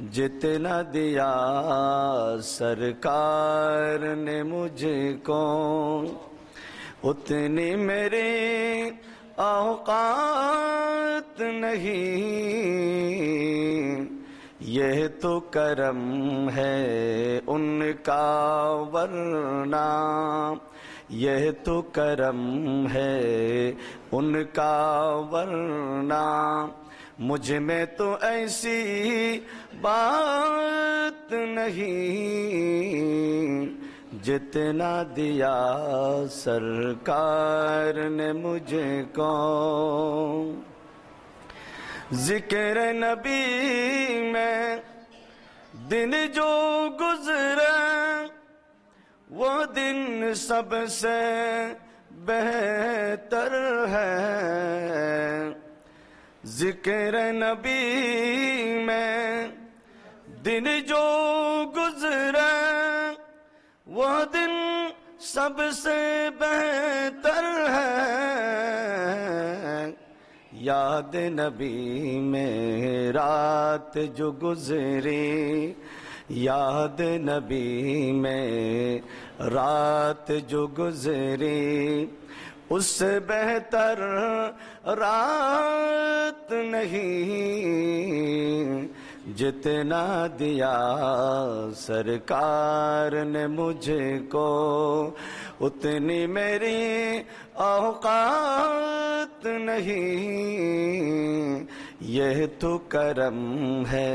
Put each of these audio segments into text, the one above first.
जितना दिया सरकार ने मुझको उतनी मेरी औकात नहीं। यह तो करम है उनका वरना यह तो करम है उनका वरना मुझ में तो ऐसी बात नहीं। जितना दिया सरकार ने मुझको जिक्र नबी में दिन जो गुजरे वो दिन सबसे बेहतर है। जिक्र नबी में दिन जो गुजरे वो दिन सबसे बेहतर है। याद नबी में रात जो गुजरी याद नबी में रात जो गुजरी उससे बेहतर रात नहीं। जितना दिया सरकार ने मुझको उतनी मेरी औकात नहीं। यह तो करम है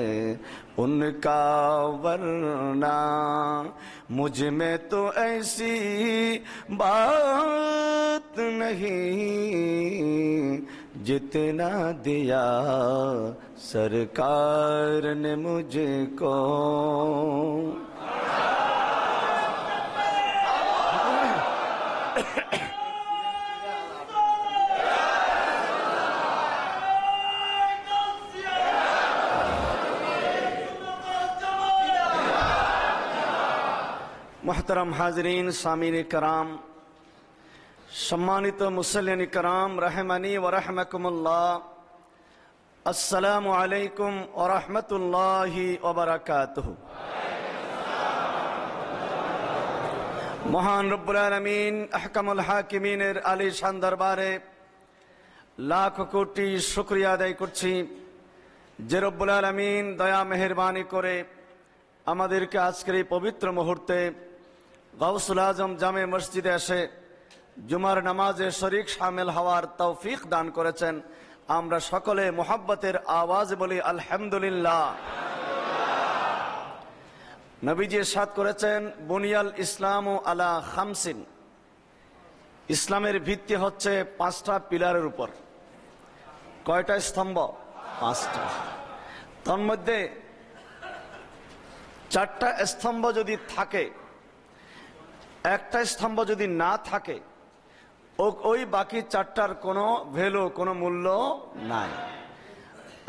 उनका वरना मुझ में तो ऐसी बात नहीं। जितना दिया सरकार ने मुझको। मोहतरम हाजरीन सामीन कराम सम्मानित मुसल्लिन कराम रहमानी व रहमकुमुल्लाह अस्सलामु अलैकुम व रहमतुल्लाहि व बरकातुहू। महान रब्बुल आलमीन अहकामुल हाकिमीনের আলিশান দরবারে লাখ কোটি শুকরিয়া আদায় করছি যে রব্বুল আলামিন দয়া মেহেরবানি করে আমাদেরকে আজকের এই পবিত্র মুহূর্তে গাউসুল আজম জামে মসজিদে এসে জুমার নামাজে শরীক শামিল হওয়ার তৌফিক দান করেছেন। আমরা সকলে মুহাব্বতের আওয়াজ বলি আলহামদুলিল্লাহ। নবীজি ইরশাদ করেছেন বুনিয়াল ইসলামু আলা খামসিন, ইসলামের ভিত্তি হচ্ছে 5টা পিলারের উপর। কয়টা স্তম্ভ? 5টা। তার মধ্যে 4টা স্তম্ভ যদি থাকে, একটা স্তম্ভ যদি না থাকে ওই বাকি 4টার কোনো ভ্যালু কোনো মূল্য নাই।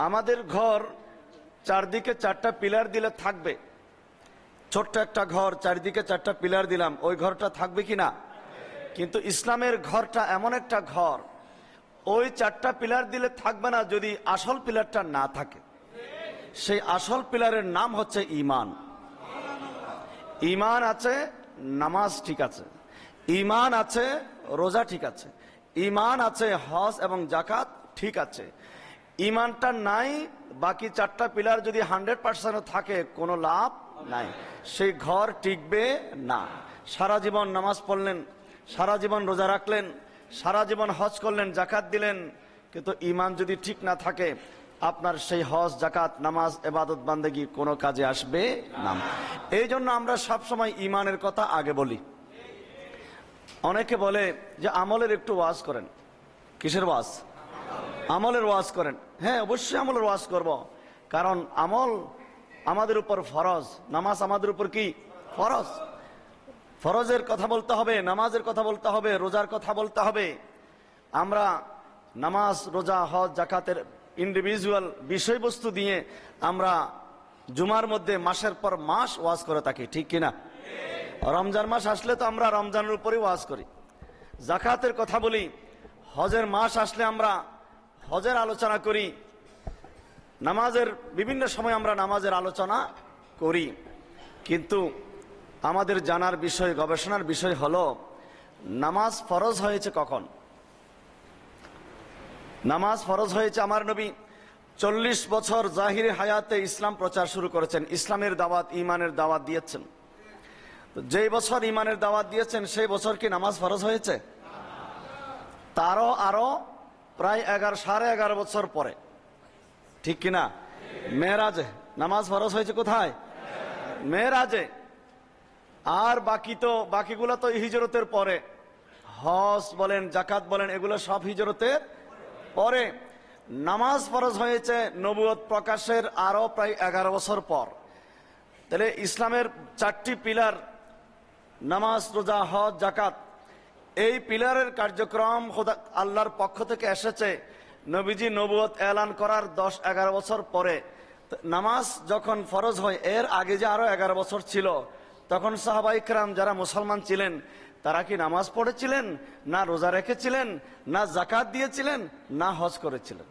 আমাদের ঘর চারদিকে 4টা পিলার দিলে থাকবে। ছোট্ট একটা ঘর চারদিকে 4টা পিলার দিলাম, ওই ঘরটা থাকবে কি না? কিন্তু ইসলামের ঘরটা এমন একটা ঘর ওই 4টা পিলার দিলে থাকবে না যদি আসল পিলারটা না থাকে। সেই আসল পিলারের নাম হচ্ছে ঈমান। ঈমান আছে, নামাজ ঠিক আছে, ঈমান আছে, রোজা ঠিক আছে, ঈমান আছে, হজ এবং যাকাত ঠিক আছে। ঈমানটা নাই, বাকি 4টা পিলার যদি 100% থাকে কোনো লাভ নাই, সেই ঘর টিকবে না। সারা জীবন নামাজ পড়লেন, সারা জীবন রোজা রাখলেন, সারা জীবন হজ করলেন, যাকাত দিলেন, কিন্তু ঈমান যদি ঠিক না থাকে আপনার সেই হজ যাকাত নামাজ ইবাদত বান্দেগী কোনো কাজে আসবে না। এই জন্য আমরা সবসময় ঈমানের কথা আগে বলি। অনেকে বলে যে আমলের একটু ওয়াজ করেন। কিসের ওয়াজ? আমলের ওয়াজ করেন। হ্যাঁ, অবশ্যই আমলের ওয়াজ করব, কারণ আমল আমাদের উপর ফরজ, নামাজ আমাদের উপর কি ফরজ। ফরজের কথা বলতে হবে, নামাজের কথা বলতে হবে, রোজার কথা বলতে হবে। আমরা নামাজ রোজা হজ যাকাতের ইন্ডিভিজুয়াল বিষয়বস্তু দিয়ে আমরা জুমার মধ্যে মাসের পর মাস ওয়াজ করে থাকি, ঠিক কিনা? রমজান মাস আসলে তো আমরা রমজানের উপরই ওয়াজ করি। যাকাতের কথা বলি, হজের মাস আসলে আমরা হজের আলোচনা করি। নামাজের বিভিন্ন সময় আমরা নামাজের আলোচনা করি, কিন্তু আমাদের জানার বিষয়, গবেষণার বিষয় হলো নামাজ ফরজ হয়েছে কখন। নামাজ ফরজ হয়েছে, আমার নবী 40 বছর জাহিরি হায়াতে ইসলাম প্রচার শুরু করেছেন, ইসলামের দাওয়াত, ইমানের দাওয়াত দিয়েছেন। যেই বছর ইমানের দাওয়াত দিয়েছেন সেই বছর কি নামাজ ফরজ হয়েছে? তারও আরো প্রায় 11.5 বছর পরে, ঠিক কিনা? মেরাজে নামাজ ফরজ হয়েছে। কোথায়? মেরাজে। আর বাকিগুলো তো হিজরতের পরে, হজ বলেন, জাকাত বলেন, এগুলো সব হিজরতের পরে। নামাজ ফরজ হয়েছে নবুয়ত প্রকাশের আরো প্রায় 11 বছর পর। তাহলে ইসলামের 4টি পিলার, নামাজ, রোজা, হজ, জাকাত, এই পিলারের কার্যক্রম খোদা আল্লাহর পক্ষ থেকে এসেছে নবীজি নবুয়ত এলান করার 10-11 বছর পরে। নামাজ যখন ফরজ হয়, এর আগে যে আরো 11 বছর ছিল, তখন সাহাবায়ে কেরাম যারা মুসলমান ছিলেন তারা কি নামাজ পড়েছিলেন? না রোজা রেখেছিলেন, না জাকাত দিয়েছিলেন, না হজ করেছিলেন।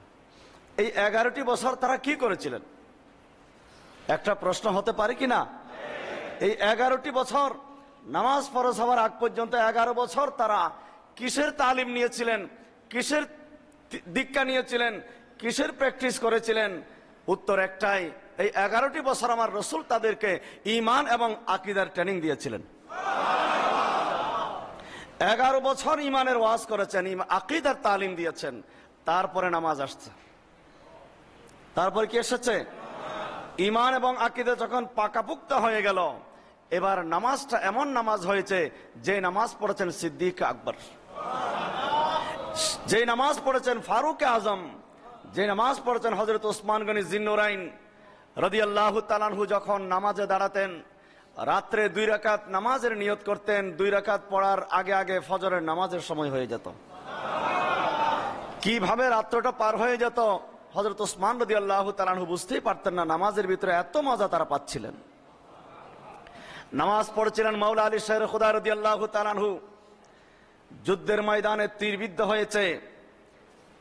এই 11টি বছর তারা কি করেছিলেন? একটা প্রশ্ন হতে পারে কি না? এই 11টি বছর নামাজ ফরজ হওয়ার আগ পর্যন্ত 11 বছর তারা কিসের তালিম নিয়েছিলেন, কিসের দীক্ষা নিয়েছিলেন, কিসের প্র্যাকটিস করেছিলেন? উত্তর একটাই, এই 11টি বছর আমার রসুল তাদেরকে ঈমান এবং আকীদার ট্রেনিং দিয়েছিলেন। 11 বছর ঈমানের ওয়াজ করেছেন, আকীদার তালিম দিয়েছেন, তারপরে নামাজ আসছে। তারপরে কি এসেছে? ঈমান এবং আকীদা যখন পাকাপুক্ত হয়ে গেল, এবার নামাজটা এমন নামাজ হয়েছে যে নামাজ পড়েছেন সিদ্দিক আকবর, যে নামাজ পড়েছেন ফারুক আজম, যে নামাজ পড়েছেন হযরত ওসমান গনি জিন্নুরাইন রাদিয়াল্লাহু তাআলা আনহু। যখন নামাজে দাঁড়াতেন, রাত্রে 2 রাকাত নামাজের নিয়ত করতেন, 2 রাকাত পড়ার আগে আগে ফজরের নামাজের সময় হয়ে যেত। কিভাবে রাত্রটা পার হয়ে যেত হযরত ওসমান রাদিয়াল্লাহু তাআলা আনহু বুঝতেই পারতেন না। নামাজের ভিতরে এত মজা তারা পাচ্ছিলেন। নামাজ পড়ছিলেন মাওলা আলী শের খুদা রাদিয়াল্লাহু তাআলা আনহু। যুদ্ধের ময়দানে তীরবিদ্ধ হয়েছে,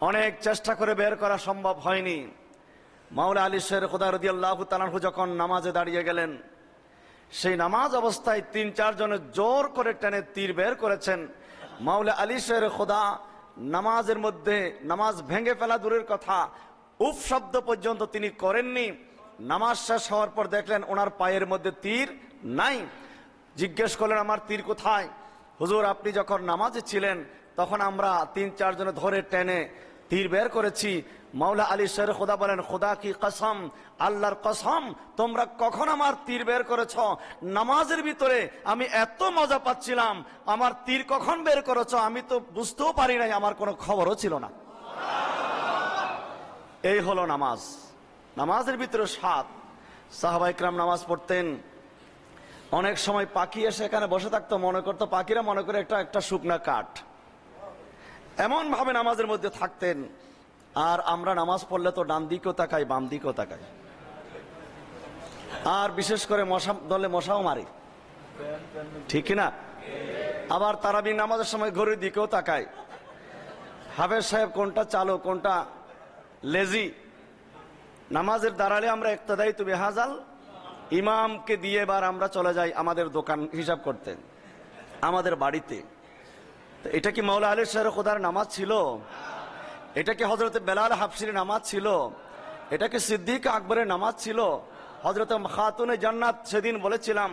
অনেক চেষ্টা করে বের করা সম্ভব হয়নি। মাওলা আলী শের খুদা রাদিয়াল্লাহু তাআলা আনহু যখন নামাজে দাঁড়িয়ে গেলেন, সেই নামাজ অবস্থায় 3-4 জনে জোর করে টেনে তীর বের করেছেন। মাওলা আলী শের খুদা নামাজের মধ্যে নামাজ ভেঙে ফেলা দূরের কথা, উফ শব্দ পর্যন্ত তিনি করেননি। নামাজ শেষ হওয়ার পর দেখলেন ওনার পায়ের মধ্যে তীর নাই। জিজ্ঞেস করলেন, আমার তীর কোথায়? হুজুর, আপনি যখন নামাজে ছিলেন তখন আমরা 3-4 জনে ধরে টেনে তীর বের করেছি। মাওলা আলী শের খুদা বলেন, খুদা কি কসম, আল্লাহর কসম, তোমরা কখন আমার তীর বের করেছ? নামাজের ভিতরে আমি এত মজা পাচ্ছিলাম, আমার তীর কখন বের করেছ আমি তো বুঝতেও পারি নাই, আমার কোনো খবরও ছিল না। এই হলো নামাজ। নামাজের ভিতরে স্বাদ। সাহাবায়ে কেরাম নামাজ পড়তেন, অনেক সময় পাখি এসে এখানে বসে থাকতো, মনে করতো পাখিরা মনে করে একটা শুকনা কাঠ, এমন ভাবে নামাজের মধ্যে থাকতেন। আর আমরা নামাজ পড়লে তো ডান দিকেও তাকাই, বাম দিকেও তাকাই, আর বিশেষ করে মশা দলে মশাও মারি, ঠিক না? আবার তারাবি নামাজের সময় ঘড়ির দিকেও তাকাই, হাফেজ সাহেব কোনটা চালো কোনটা লেজি। নামাজের দাঁড়ালে আমরা ইক্তেদাই তু বিহাজাল ইমামকে দিয়ে এবার আমরা চলে যাই আমাদের দোকান হিসাব করতে, আমাদের বাড়িতে। এটা কি মাওলা আলী শের খুদার নামাজ ছিল? এটা কি হযরত বেলাল হাবশির নামাজ ছিল? এটা কি সিদ্দিক আকবরের নামাজ ছিল? হযরত খাতুনে জান্নাত, সেদিন বলেছিলাম,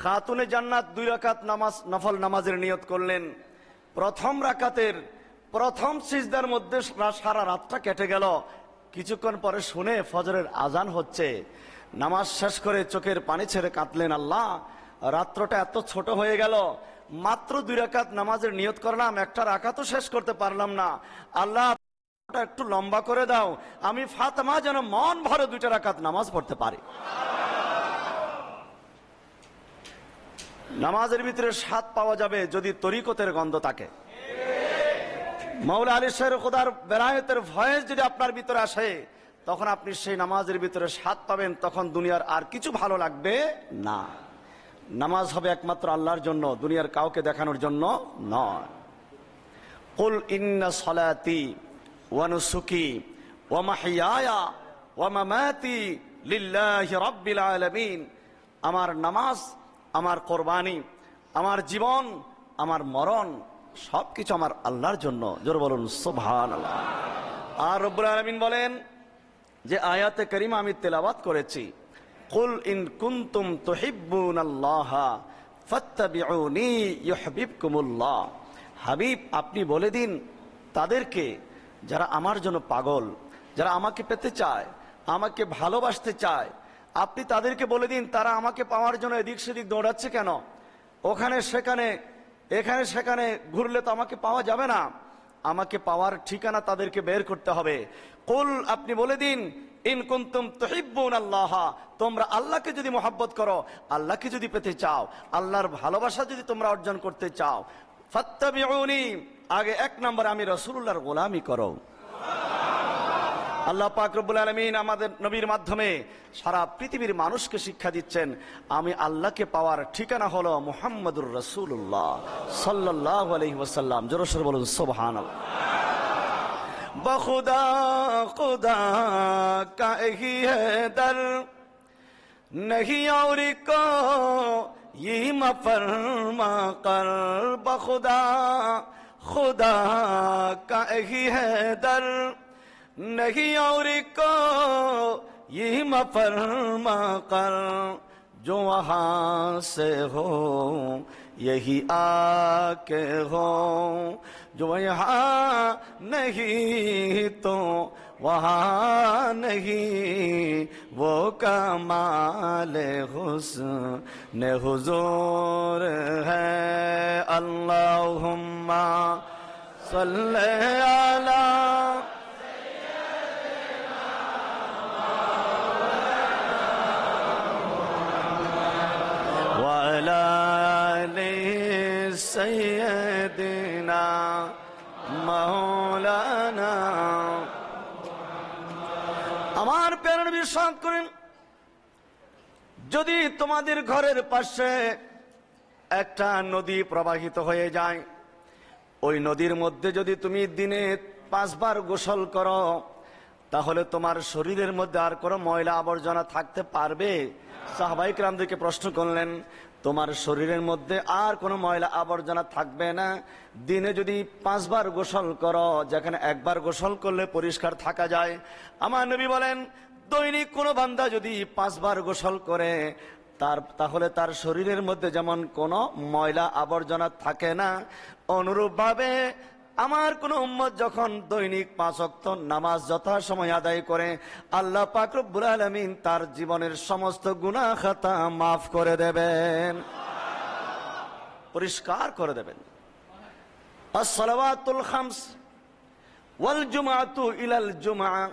খাতুনে জান্নাত 2 রাকাত নামাজ, নফল নামাজের নিয়ত করলেন। প্রথম রাকাতের প্রথম সিজদার মধ্যে সারা রাতটা কেটে গেল। কিছুক্ষণ পরে শুনে ফজরের আজান হচ্ছে, নামাজ শেষ করে চোখের পানি ছেড়ে কাঁদলেন, আল্লাহ, রাত্রটা এত ছোট হয়ে গেল, মাত্র 2 রাকাত নামাজের নিয়ত করলাম, একটা রাকাতও শেষ করতে পারলাম না। আল্লাহ, একটু লম্বা করে দাও, আমি ফাতেমা যেন মন ভরে 2টা রাকাত নামাজ পড়তে পারি। নামাজের ভিতরে স্বাদ পাওয়া যাবে যদি তরিকতের গন্ধ থাকে। মাওলা আলী শের খুদার বেলায়েতের ভয়েস যদি আপনার ভিতরে আসে, তখন আপনি সেই নামাজের ভিতরে স্বাদ পাবেন, তখন দুনিয়ার আর কিছু ভালো লাগবে না। নামাজ হবে একমাত্র আল্লাহর জন্য, দুনিয়ার কাউকে দেখানোর জন্য নয়। কুল ইন্না সলাতি ওয়া নুসুকি ওয়া মাহইয়ায়া ওয়া মামাতি লিল্লাহি রাব্বিল আলামিন। আমার নামাজ, আমার কোরবানি, আমার জীবন, আমার মরণ সবকিছু আমার আল্লাহর জন্য। জোরে বলুন সুবহানাল্লাহ। আর রব্বুল আলামিন বলেন যে আয়াতে কারিমা আমি তেলাওয়াত করেছি, কুল ইন কুনতুম তুহিব্বুনাল্লাহা ফাত্তাবিউনি ইউহিব্বুকুমুল্লাহ। হাবিব, আপনি বলে দিন তাদেরকে যারা আমার জন্য পাগল, যারা আমাকে পেতে চায়, আমাকে ভালোবাসতে চায়, আপনি তাদেরকে বলে দিন তারা আমাকে পাওয়ার জন্য এদিক সেদিক দৌড়াচ্ছে কেন? ওখানে সেখানে, এখানে সেখানে ঘুরলে তো আমাকে পাওয়া যাবে না। আমাকে পাওয়ার ঠিকানা তাদেরকে বের করতে হবে। কুল, আপনি বলে দিন, ইন কুনতুম তুহিব্বুনাল্লাহ, তোমরা আল্লাহকে যদি মহব্বত করো, আল্লাহকে যদি পেতে চাও, আল্লাহর ভালোবাসা যদি তোমরা অর্জন করতে চাও, ফাত্তাবিউনি, আগে এক নম্বরে আমি রাসূলুল্লাহর গোলামি করো। আল্লাহ পাক রব্বুল আলামিন আমাদের নবীর মাধ্যমে সারা পৃথিবীর মানুষকে শিক্ষা দিচ্ছেন, আমি আল্লাহকে পাওয়ার ঠিকানা হলো মুহাম্মদুর রাসূলুল্লাহ সাল্লাল্লাহু আলাইহি ওয়াসাল্লাম। জোরে সোরে বলুন সুবহানাল্লাহ। বখুদা খুদা কা হি হ্যায় দর, नहीं और को ये मफरमा कर, बखुदा खुदा का ही है दर, नहीं और को ये मफरमा कर, जो वहाँ से हो यही आके हो, जो यहाँ नहीं तो वहाँ नहीं, वो कमाल हुस्न हुजूर है। अल्लाहुम्मा सल्ले अला व अला आलि सय्यदिना মাওলানা। আমার প্যারেন্ট বিশ্বাস করেন, যদি তোমাদের ঘরের পাশে একটা নদী প্রবাহিত হয়ে যায়, ওই নদীর মধ্যে যদি তুমি দিনে 5 বার গোসল করো, তাহলে তোমার শরীরের মধ্যে আর কোনো ময়লা আবর্জনা থাকতে পারবে? সাহাবায়ে কেরামদেরকে প্রশ্ন করলেন, তোমার শরীরের মধ্যে আর কোনো ময়লা আবর্জনা থাকবে না? দিনে যদি 5 বার গোসল করো, যেখানে একবার গোসল করলে পরিষ্কার থাকা যায়। আমার নবী বলেন, দৈনিক কোনো বান্দা যদি 5 বার গোসল করে, তাহলে তার শরীরের মধ্যে যেমন কোনো ময়লা আবর্জনা থাকে না, অনুরূপভাবে আমার কোন উম্মত যখন দৈনিক 5 ওয়াক্ত নামাজ যথাসময় আদায় করে, আল্লাহ পাক রব্বুল আলামিন তার জীবনের সমস্ত গুনাহ খাতা মাফ করে দেবেন, পরিষ্কার করে দেবেন। as-salawatul khams wal jumu'atu ilal jumu'ah,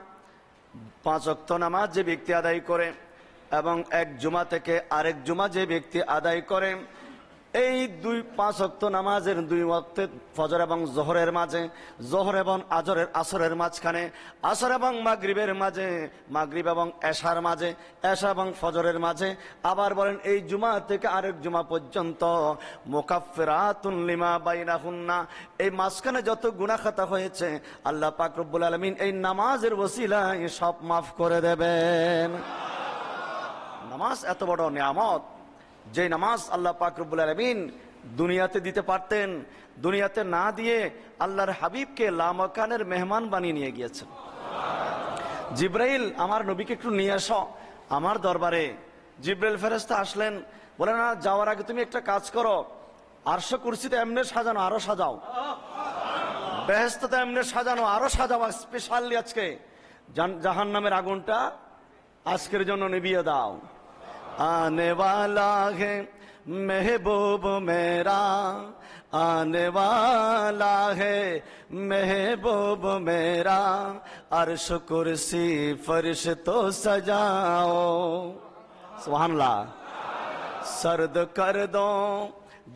5 ওয়াক্ত নামাজ যে ব্যক্তি আদায় করে এবং এক জুমা থেকে আরেক জুমা যে ব্যক্তি আদায় করে, এই 5 ওয়াক্ত নামাজের 2 ওয়াক্তে ফজর এবং জোহরের মাঝে, জোহর এবং আসরের মাঝখানে, আসর এবং মাগরিবের মাঝে, মাগরিব এবং এশার মাঝে, এশা এবং ফজরের মাঝে, আবার বলেন এই জুমা থেকে আরেক জুমা পর্যন্ত, মুকাফফিরাতুন লিমা বাইনাহুন্না, এই মাঝখানে যত গুনাহ খাতা হয়েছে আল্লাহ পাক রব্বুল আলামিন এই নামাজের ওসিলায় সব মাফ করে দেবেন। নামাজ এত বড় নিয়ামত, যে নামাজ আল্লাহ পাক রব্বুল আলামিন দুনিয়াতে দিতে পারতেন, দুনিয়াতে না দিয়ে আল্লাহর হাবিবকে লামাকানের মেহমান বানিয়ে নিয়ে গিয়েছেন। জিব্রাইল, আমার নবীকে একটু নিয়ে আসো আমার দরবারে। জিব্রাইল ফেরেশতা আসলেন, বলেন না, যাওয়ার আগে তুমি একটা কাজ করো, আরশ কুরসিতে এমনি সাজানো, আরো সাজাও, বেহেশতে এমনি সাজানো, আরো সাজাও, স্পেশালি আজকে জাহান্নামের আগুনটা আজকের জন্য নিভিয়ে দাও। आने वाला है महबूब मेरा, आने वाला है महबूब मेरा, अर्श कुर्सी फरिश्तों सजाओ, सुभानअल्लाह। सर्द कर दो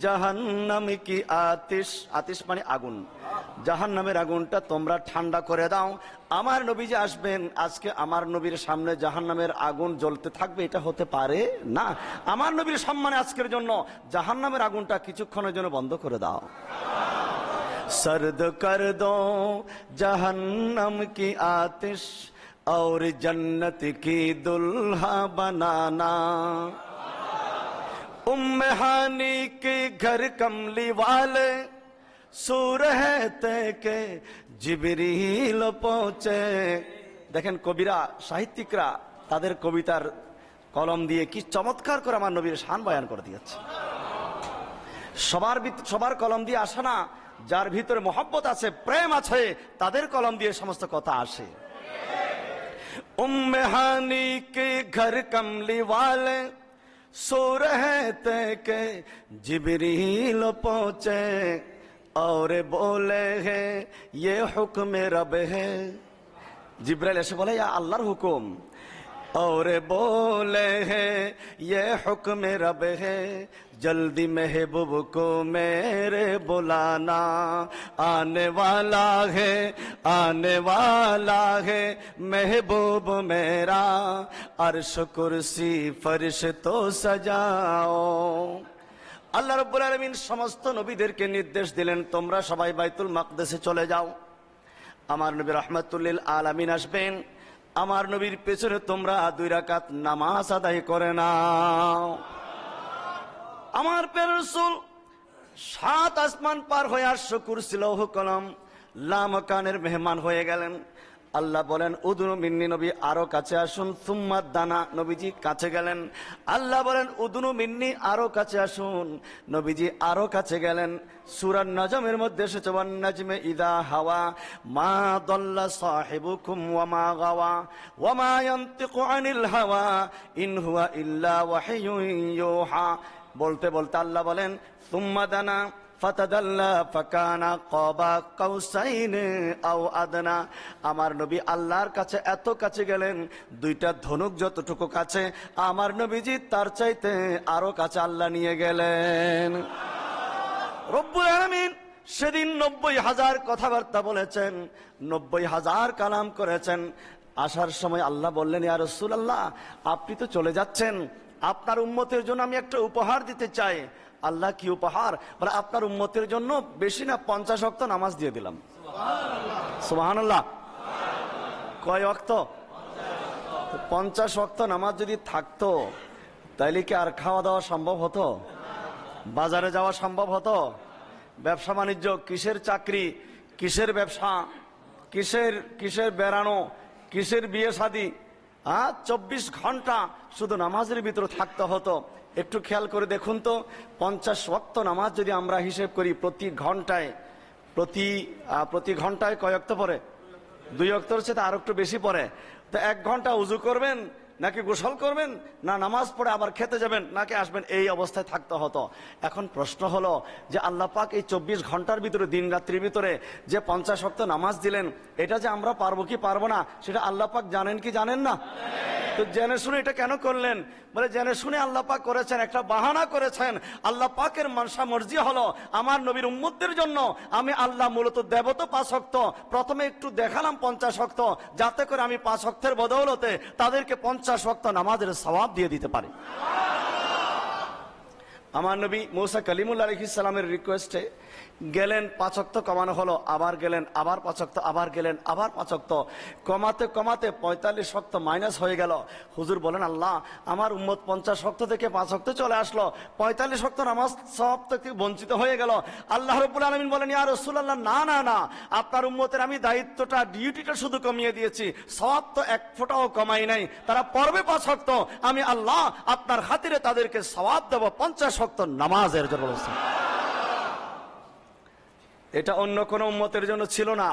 জাহান্নাম কি আতিশ, আতিশ মানে আগুন, জাহান্নামের আগুনটা তোমরা ঠান্ডা করে দাও। আমার নবী যে আসবেন, আজকে আমার নবীর সামনে জাহান্নামের আগুন জ্বলতে থাকবে, এটা হতে পারে না। আমার নবীর সম্মানে আজকের জন্য জাহান্নামের আগুনটা কিছুক্ষণের জন্য বন্ধ করে দাও। सर्द कर दो जहन्नम की आतिश, और जन्नत की दुल्हा बनाना। उम्मे हानी के घर कमली वाले सूर है ते के जिबरील पहुंचे। দেখেন কবিরা সাহিত্যিকরা তাদের কবিতার কলম দিয়ে কি চমৎকার করে আমার নবীর শান বয়ান করে দিয়েছে। সবার কলম দিয়ে আসে না, যার ভিতরে মহব্বত আছে, প্রেম আছে, তাদের কলম দিয়ে সমস্ত কথা আসে। उम्मे हानी के घर कमली वाले सो रहे थे के जिबरील पहुंचे और बोले हैं ये हुक्म रब है। जिब्राइल ऐसे बोले या अल्लाहर हुकुम। और बोले हैं ये हुक्म रब है जल्दी महबूब को मेरे बुलाना। आने वाला है महबूब मेरा अर्श कुर्सी फर्श तो सजाओ। আল্লাহ রাব্বুল আলামিন সমস্ত নবীদেরকে নির্দেশ দিলেন তোমরা সবাই বাইতুল মাকদেসে চলে যাও। আমার নবী রাহমাতুল লিল আলামিন আসবেন, আমার নবীর পেছনে তোমরা 2 রাকাত নামাজ আদায় করে নাও। আমার প্রিয় রাসূল 7 আসমান পার হয়ে আরশ কুরসি লৌহ কলম লামকানের মেহমান হয়ে গেলেন। আল্লাহ বলেন উদনু মিন্নি, নবী আরো কাছে আসুন। সুম্মা দানা, নবীজি কাছে গেলেন। আল্লাহ বলেন উদনু মিন্নি, আরো কাছে আসুন। নবীজি আরো কাছে গেলেন। সূরা নজমের মধ্যে এসেছে ওয়ান নাজমে ইদা হাওয়া মা দাল্লা সাহিবুকুম ওয়া মা গাওয়া ওয়া মা ইয়ানতিকু আনিল হাওয়া ইন হুয়া ইল্লা ওয়াহিয়ুন ইউহা। বলতে বলতে আল্লাহ বলেন সুম্মা দানা ফাতাদাল্লা ফাকানা কাবা কাউসাইনে আও আদনা। আমার নবী আল্লাহর কাছে এত কাছে গেলেন, 2টা ধনুক যতটুকু কাছে, আমার নবীজি তার চাইতে আরো কাছে আল্লাহ নিয়ে গেলেন। রব্বুল আলামিন সেদিন 90,000 কথাবার্তা বলেছেন, 90,000 কালাম করেছেন। আসার সময় আল্লাহ বললেন ইয়া রাসূলুল্লাহ আপনি তো চলে যাচ্ছেন, আপনার উম্মতের জন্য আমি একটা উপহার দিতে চাই। আল্লাহ কি উপহার? বলে আপনার উম্মতের জন্য বেশি না 50 ওয়াক্ত নামাজ দিয়ে দিলাম। সুবহানাল্লাহ। কয় ওয়াক্ত? 50 ওয়াক্ত নামাজ যদি থাকতো তাইলে কি আর খাওয়া দাওয়া সম্ভব হতো? বাজারে যাওয়া সম্ভব হতো? ব্যবসা বাণিজ্য, কিসের চাকরি, কিসের ব্যবসা, কিসের বেড়ানো, কিসের বিয়ে শাদী? 24 ঘন্টা শুধু নামাজের ভিতরে থাকতে হতো। একটু খেয়াল করে দেখুন তো, 50 ওয়াক্ত নামাজ যদি আমরা হিসেব করি প্রতি ঘন্টায় কয় ওয়াক্ত পড়ে? 2 ওয়াক্তের চেয়ে আরো একটু বেশি পড়ে। তো 1 ঘন্টা উজু করবেন নাকি গোসল করবেন, না নামাজ পড়ে আবার খেতে যাবেন, নাকি আসবেন, এই অবস্থায় থাকতে হতো। এখন প্রশ্ন হলো যে আল্লাহ পাক এই 24 ঘন্টার ভিতরে, দিন রাত্রির ভিতরে যে 50 ওয়াক্ত নামাজ দিলেন, এটা যে আমরা পারবো কি পারবো না সেটা আল্লাহ পাক জানেন কি জানেন না? তো জেনে শুনে এটা কেন করলেন? বলে জেনে শুনে আল্লাহ পাক করেছেন, একটা বাহানা করেছেন। আল্লাহ পাকের মানসা মর্জি হলো আমার নবীর উম্মতদের জন্য আমি আল্লাহ মূলত দেব তো 5 ওয়াক্ত, প্রথমে একটু দেখালাম 50 ওয়াক্ত, যাতে করে আমি 5 ওয়াক্তের বদৌলতে তাদেরকে 50 ওয়াক্ত নামাজের সওয়াব দিয়ে দিতে পারি। আমার নবী মুসা কালিমুল্লাহ আলাইহিস সালামের রিকোয়েস্টে গেলেন, 5 ওয়াক্ত কমানো হলো, আবার গেলেন, আবার 5 ওয়াক্ত, আবার গেলেন, আবার 5 ওয়াক্ত, কমাতে কমাতে 45 ওয়াক্ত মাইনাস হয়ে গেল। হুজুর বলেন আল্লাহ আমার উম্মত 50 ওয়াক্ত থেকে 5 ওয়াক্ত চলে আসলো, 45 ওয়াক্ত নামাজ সওয়াব থেকে বঞ্চিত হয়ে গেল। আল্লাহ রাব্বুল আলামিন বলেন ইয়া রাসূলুল্লাহ না না না, আপনার উম্মতের আমি দায়িত্বটা, ডিউটিটা শুধু কমিয়ে দিয়েছি, সওয়াব তো 1 ফোঁটাও কমাই নাই। তারা পড়বে 5 ওয়াক্ত, আমি আল্লাহ আপনার খাতিরে তাদেরকে সওয়াব দেব 50 ওয়াক্ত নামাজের জন্য। এটা অন্য কোন উম্মতের জন্য ছিল না,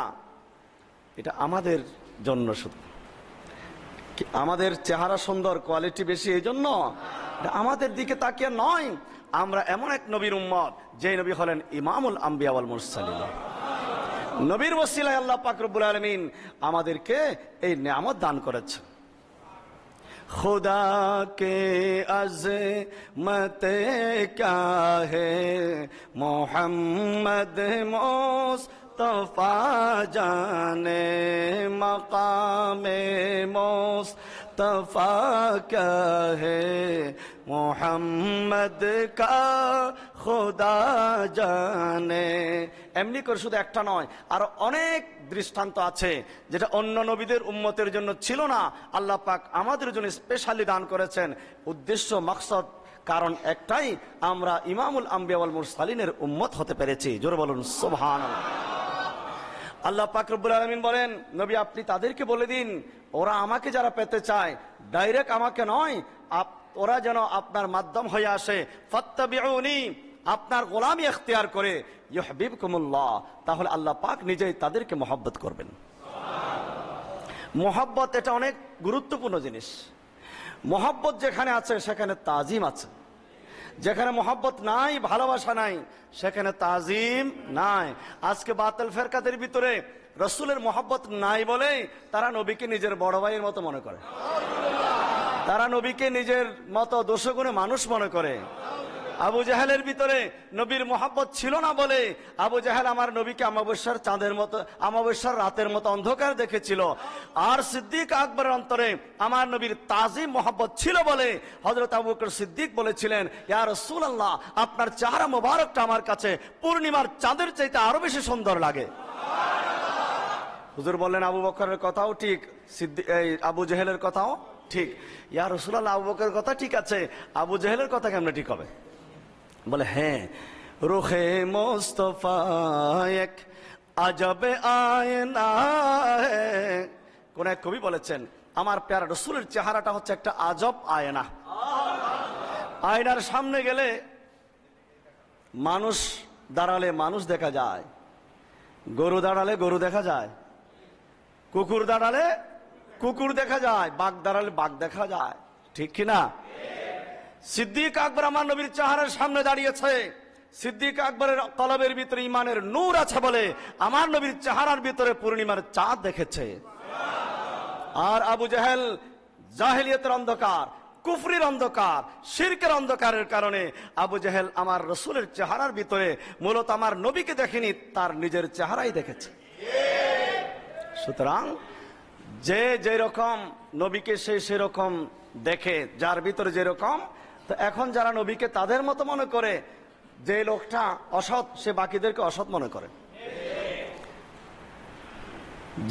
এটা আমাদের জন্য। শুধু আমাদের চেহারা সুন্দর, কোয়ালিটি বেশি, এই জন্য আমাদের দিকে তাকিয়ে নয়। আমরা এমন এক নবীর উম্মত যে নবী হলেন ইমামুল আম্বিয়া ওয়াল মুরসালিন। নবীর ওসিলায় আল্লাহ পাক রব্বুল আলামিন আমাদেরকে এই নিয়ামত দান করেছেন। खुदा के अज़मत क्या है मोहम्मद मुस्तफा जाने मकामे मुस्तफा क्या है मोहम्मद का खुदा जाने এমনি করে শুধু একটা নয়, আরো অনেক দৃষ্টান্ত আছে যেটা অন্য নবীদের উম্মতের জন্য ছিল না, আল্লাহ পাক আমাদের জন্য স্পেশালি দান করেছেন। উদ্দেশ্য মাকসাদ কারণ একটাই, আমরা ইমামুল আম্বিয়া ওয়াল মুরসালিনের উম্মত হতে পেরেছি। জোরে বলুন সুবহানাল্লাহ। আল্লাহ পাক রব্বুল আলামিন বলেন, নবী আপনি তাদেরকে বলে দিন, ওরা আমাকে যারা পেতে চায় ডাইরেক্ট আমাকে নয়, ওরা যেন আপনার মাধ্যম হয়ে আসে। ফাত্তাবিউনি, আপনার গোলামি ইখতিয়ার করে, ইউহিব্বুকুমুল্লাহ, তাহলে আল্লাহ পাক নিজেই তাদেরকে মহব্বত করবেন। মহব্বত এটা অনেক গুরুত্বপূর্ণ জিনিস। মহব্বত যেখানে আছে সেখানে তাজিম আছে, যেখানে মহব্বত নাই, ভালোবাসা নাই, সেখানে তাজিম নাই। আজকে বাতিল ফেরকাদের ভিতরে রসুলের মহব্বত নাই বলে তারা নবীকে নিজের বড় ভাইয়ের মতো মনে করে, তারা নবীকে নিজের মতো দোষগুণে মানুষ মনে করে। আবু জাহেলের ভিতরে নবীর মহব্বত ছিল না বলে আবু জাহেল আমার নবীকে অমাবস্যার চাঁদের মতো, অমাবস্যার রাতের মতো অন্ধকার দেখেছিল। আর সিদ্দিক আকবরের অন্তরে আমার নবীর তাজিম মহব্বত ছিল বলে হযরত আবু বকর সিদ্দিক বলেছিলেন, ইয়া রাসূলুল্লাহ, আপনার চেহারা মোবারকটা আমার কাছে পূর্ণিমার চাঁদের চাইতে আরো বেশি সুন্দর লাগে। হুজুর বললেন, আবু বকরের কথাও ঠিক, আবু জাহেলের কথাও ঠিক। ইয়া রাসূলুল্লাহ, আবু বকরের কথা ঠিক আছে, আবু জাহেলের কথা কেমনে ঠিক হবে? বলে, হ্যাঁ, রুখে মুস্তফা এক আজবে আয়না। কোন এক কবি বলেছেন, আমার প্যারা রসুলের চেহারাটা হচ্ছে একটা আজব আয়না। আয়নার সামনে গেলে মানুষ দাঁড়ালে মানুষ দেখা যায়, গরু দাঁড়ালে গরু দেখা যায়, কুকুর দাঁড়ালে কুকুর দেখা যায়, বাঘ দাঁড়ালে বাঘ দেখা যায়, ঠিক কিনা? সিদ্দিক আকবর আমার নবীর চেহারার সামনে দাঁড়িয়েছে। সিদ্দিক আকবরের কলবের ভিতরে ইমানের নূর আছে বলে আমার নবীর চেহারার ভিতরে পূর্ণিমার চাঁদ দেখেছে। আর আবু জাহেল জাহেলিয়তের অন্ধকার, কুফরির অন্ধকার, শিরকের অন্ধকারের কারণে আবু জাহেল আমার রসুলের চেহারার ভিতরে মূলত আমার নবীকে দেখেনি, তার নিজের চেহারাই দেখেছে। সুতরাং যে যেরকম নবীকে সে সেরকম দেখে, যার ভিতরে যেরকম। তো এখন যারা নবীকে তাদের মতো মনে করে, যে লোকটা অসৎ সে বাকিদেরকে অসৎ মনে করে।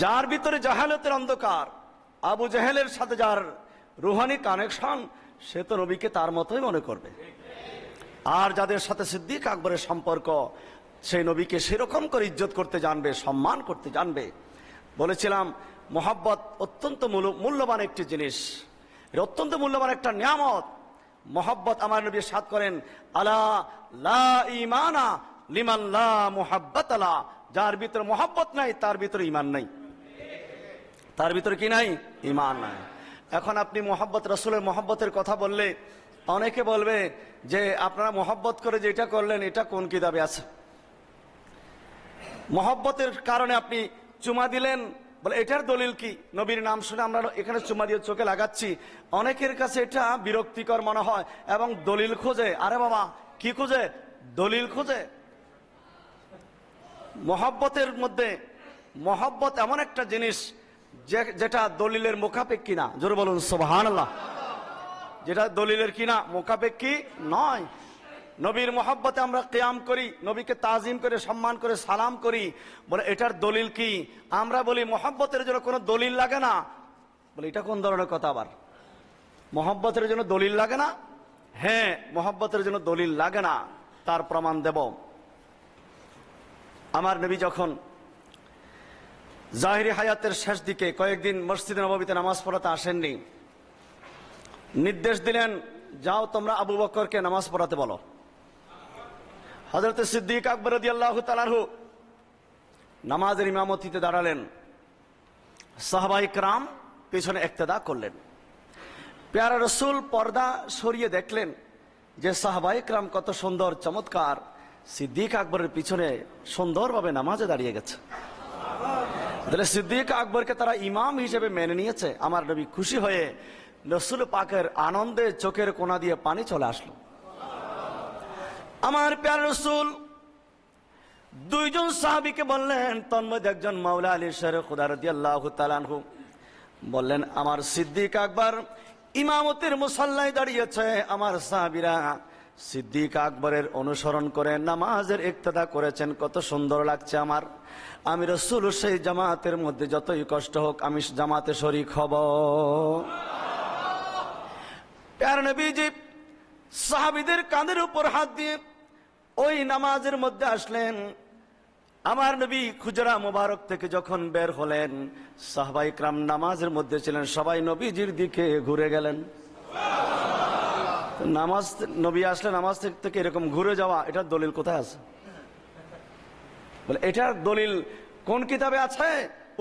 যার ভিতরে জাহালতের অন্ধকার, আবু জাহেলের সাথে যার রুহানি কানেকশন, সে তো নবীকে তার মতোই মনে করবে। আর যাদের সাথে সিদ্দিক আকবরের সম্পর্ক, সেই নবীকে সেরকম করে ইজ্জত করতে জানবে, সম্মান করতে জানবে। বলেছিলাম মোহাব্বত অত্যন্ত মূল্যবান একটি জিনিস, এটা অত্যন্ত মূল্যবান একটা নিয়ামত। মোহাব্বত আমার নবী সাদ করেন, আলা লা ঈমানা লিমান লা মুহাব্বাত লা, যার ভিতরে মোহাব্বত নাই তার ভিতরে ঈমান নাই, তার ভিতরে কি নাই? ঈমান নাই। এখন আপনি মোহাব্বত, রাসূলের মোহাব্বতের কথা বললে অনেকে বলবে যে আপনারা মোহাব্বত করে যেটা করলেন এটা কোন কিতাবে আছে? মোহাব্বতের কারণে আপনি চুমা দিলেন, বলে এটার দলিল কি? নবীর নাম শুনে আমরা এখানে চুমা দিয়ে চোখে লাগাচ্ছি, অনেকের কাছে এটা বিরক্তিকর মনে হয় এবং দলিল খোঁজে। আরে বাবা, কি খোঁজে? দলিল খোঁজে। মোহাব্বতের মধ্যে মোহাব্বত এমন একটা জিনিস যেটা দলিলের মুখাপেক্ষী না। জোরে বলুন সুবহানাল্লাহ। যেটা দলিলের কিনা মুখাপেক্ষী নয়। নবীর মোহাব্বতে আমরা কিয়াম করি, নবীকে তাজিম করে সম্মান করে সালাম করি, বলে এটার দলিল কি? আমরা বলি মোহাব্বতের জন্য কোনো দলিল লাগে না। বলে এটা কোন ধরনের কথা আবার? মোহাব্বতের জন্য দলিল লাগে না? হ্যাঁ, মোহাব্বতের জন্য দলিল লাগে না, তার প্রমাণ দেব। আমার নবী যখন জাহিরি হায়াতের শেষ দিকে কয়েকদিন মসজিদে নববীতে নামাজ পড়াতে আসেননি, নির্দেশ দিলেন, যাও তোমরা আবু বকরকে নামাজ পড়াতে বলো। হযরত সিদ্দিক আকবর রাদিয়াল্লাহু তাআলা আনহু নামাজের ইমামতিতে দাঁড়ালেন, সাহাবায়ে কেরাম পেছনে ইক্তেদা করলেন। প্যারা রাসূল পর্দা সরিয়ে দেখলেন যে সাহাবায়ে কেরাম কত সুন্দর চমৎকার সিদ্দিক আকবরের পিছনে সুন্দরভাবে নামাজে দাঁড়িয়ে গেছে। তাহলে সিদ্দিক আকবরকে তারা ইমাম হিসেবে মেনে নিয়েছে। আমার নবী খুশি হয়ে রাসূল পাকের আনন্দে চোখের কোনা দিয়ে পানি চলে আসলো। আমার প্যারা রাসূল দুইজন সাহাবীকে বললেন, তন্মধ্যে একজন মাওলা আলী শের খুদা রাদিয়াল্লাহু তাআলা আনহু বললেন, আমার সিদ্দিক আকবর ইমামতের মুসাল্লায় দাঁড়িয়েছে, আমার সাহাবীরা সিদ্দিক আকবরের অনুসরণ করে নামাজের ইক্তেদা করেছেন। কত সুন্দর লাগছে আমার। আমি রাসূল সেই জামাতের মধ্যে যতই কষ্ট হোক আমি জামাতে শরীক হব। প্যারা নবীজি সাহাবীদের কাঁধের উপর হাত দিয়ে ওই নামাজের মধ্যে আসলেন। আমার নবী খুজরা মোবারক থেকে যখন বের হলেন, সাহাবায়ে ইকরাম নামাজের মধ্যে ছিলেন, সবাই নবীজির দিকে ঘুরে গেলেন। নামাজ, নবী আসলে নামাজ থেকে এরকম ঘুরে যাওয়া, এটার দলিল কোথায় আছে? বলে এটার দলিল কোন কিতাবে আছে?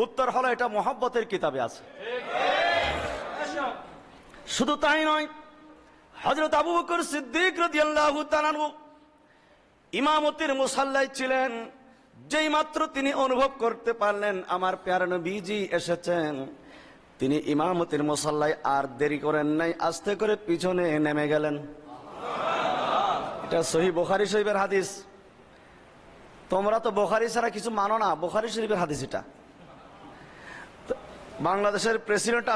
উত্তর হলো এটা মুহাব্বতের কিতাবে আছে। শুধু তাই নয়, হযরত আবু বকর সিদ্দিক রাদিয়াল্লাহু তাআলা আনহু ইমামতির মুসাল্লায় ছিলেন। যেই মাত্র তিনি অনুভব করতে পারলেন আমার প্যারা নবীজি এসেছেন, তিনি ইমামতির মুসাল্লায় আর দেরি করেন নাই, আস্তে করে পিছনে নেমে গেলেন। এটা সহিহ বুখারী শরীফের হাদিস। তোমরা তো বুখারী ছাড়া কিছু মানো না, বুখারী শরীফের হাদিস এটা। বাংলাদেশের প্রেসিডেন্ট,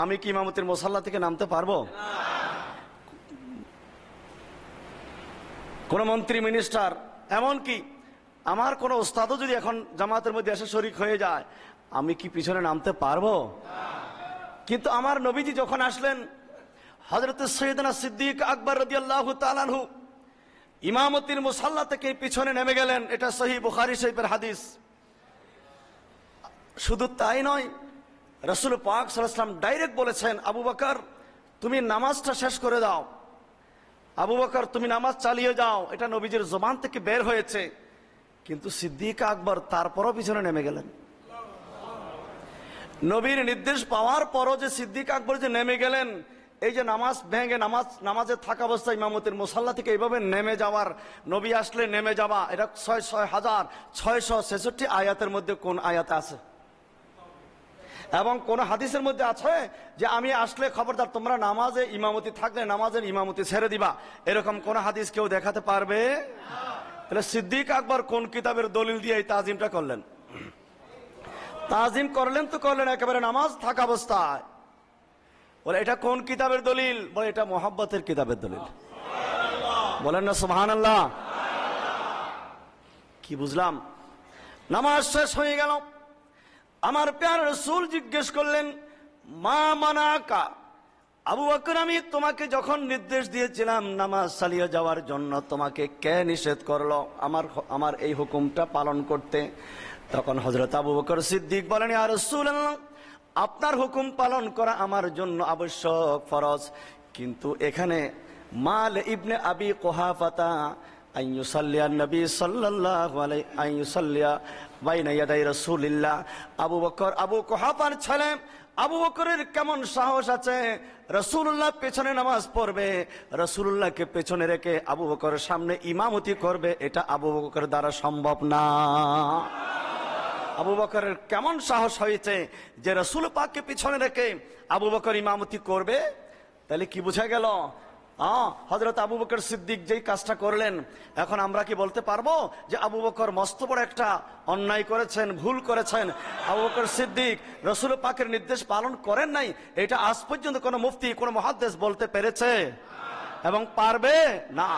আমি কি ইমামতির মুসাল্লা থেকে নামতে পারবো? কোন মন্ত্রী, মিনিস্টার, এমনকি আমার কোন ওস্তাদও যদি এখন জামাতের মধ্যে এসে শরীক হয়ে যায়, আমি কি পিছনে নামতে পারবো? কিন্তু আমার নবীজি যখন আসলেন, হযরত সৈয়দনা সিদ্দিক আকবর রাদিয়াল্লাহু তাআলা আনহু ইমামতির মুসাল্লা থেকে পিছনে নেমে গেলেন। এটা সহিহ বুখারী শরীফের হাদিস। শুধু তাই নয়, রাসূল পাক সাল্লাল্লাহু আলাইহি ওয়াসাল্লাম ডাইরেক্ট বলেছেন, আবু বকর তুমি নামাজটা শেষ করে দাও, আবু বকর তুমি নামাজ চালিয়ে যাও। এটা নবীজির জবান থেকে বের হয়েছে। কিন্তু সিদ্দিক আকবর তারপরও পিছনে নেমে গেলেন। নবীর নির্দেশ পাওয়ার পরও যে সিদ্দিক আকবর যে নেমে গেলেন, এই যে নামাজ ভেঙে নামাজে থাকা অবস্থায় ইমামতির মুসাল্লা থেকে এইভাবে নেমে যাওয়ার, নবী আসলে নেমে যাওয়া, এটা ৬,৬৬৬ আয়াতের মধ্যে কোন আয়াতে আছে? এবং কোন হাদিসের মধ্যে আছে যে আমি আসলে খবরদার তোমরা নামাজে ইমামতি থাকলে নামাজের ইমামতি ছেড়ে দিবা? এরকম কোন হাদিস কেউ দেখাতে পারবে? তাহলে সিদ্দিক আকবর কোন কিতাবের দলিল দিয়ে এই তাজিমটা করলেন? তাজিম করলেন তো করলেন একেবারে নামাজ থাকা অবস্থায়। বলে এটা কোন কিতাবের দলিল? বলে এটা মুহাব্বতের কিতাবের দলিল। বলেন না সুবহানাল্লাহ। কি বুঝলাম? নামাজ শেষ হয়ে গেল। আমার প্যারা রাসূল জিজ্ঞেস করলেন, মা মানাকা, আবু বকর আমি তোমাকে যখন নির্দেশ দিয়েছিলাম নামাজ চালিয়ে যাওয়ার জন্য, তোমাকে কে নিষেধ করলো আমার এই হুকুমটা পালন করতে? তখন হযরত আবু বকর সিদ্দিক বলেন, ইয়া রাসূলুল্লাহ, আপনার হুকুম পালন করা আমার জন্য আবশ্যক, ফরজ। কিন্তু এখানে মাল ইবনে আবি কুহাফাতা আইয়ুসাল্লিয়া নবী সাল্লাল্লাহু আলাইহি আইয়ুসাল্লিয়া বাইনা ইয়াদাই রাসূলিল্লাহ। আবু বকর, আবু কুহাফার ছেলে আবু বকরের কেমন সাহস আছে রাসূলুল্লাহ পেছনে নামাজ পড়বে, রাসূলুল্লাহকে পেছনে রেখে আবু বকরের সামনে ইমামতি করবে? এটা আবু বকরের দ্বারা সম্ভব না। আবু বকরের কেমন সাহস হয়েছে যে রাসূল পাককে পিছনে রেখে আবু বকর ইমামতি করবে? তাহলে কি বোঝা গেল? হযরত আবু বকর সিদ্দিক যেই কাজটা করলেন, এখন আমরা কি বলতে পারবো যে আবু বকর মস্ত বড় একটা অন্যায় করেছেন, ভুল করেছেন? আবু বকর সিদ্দিক রাসূল পাকের নির্দেশ পালন করেন নাই, এটা আজ পর্যন্ত কোনো মুফতি, কোনো মুহাদ্দিস বলতে পেরেছে এবং পারবে না।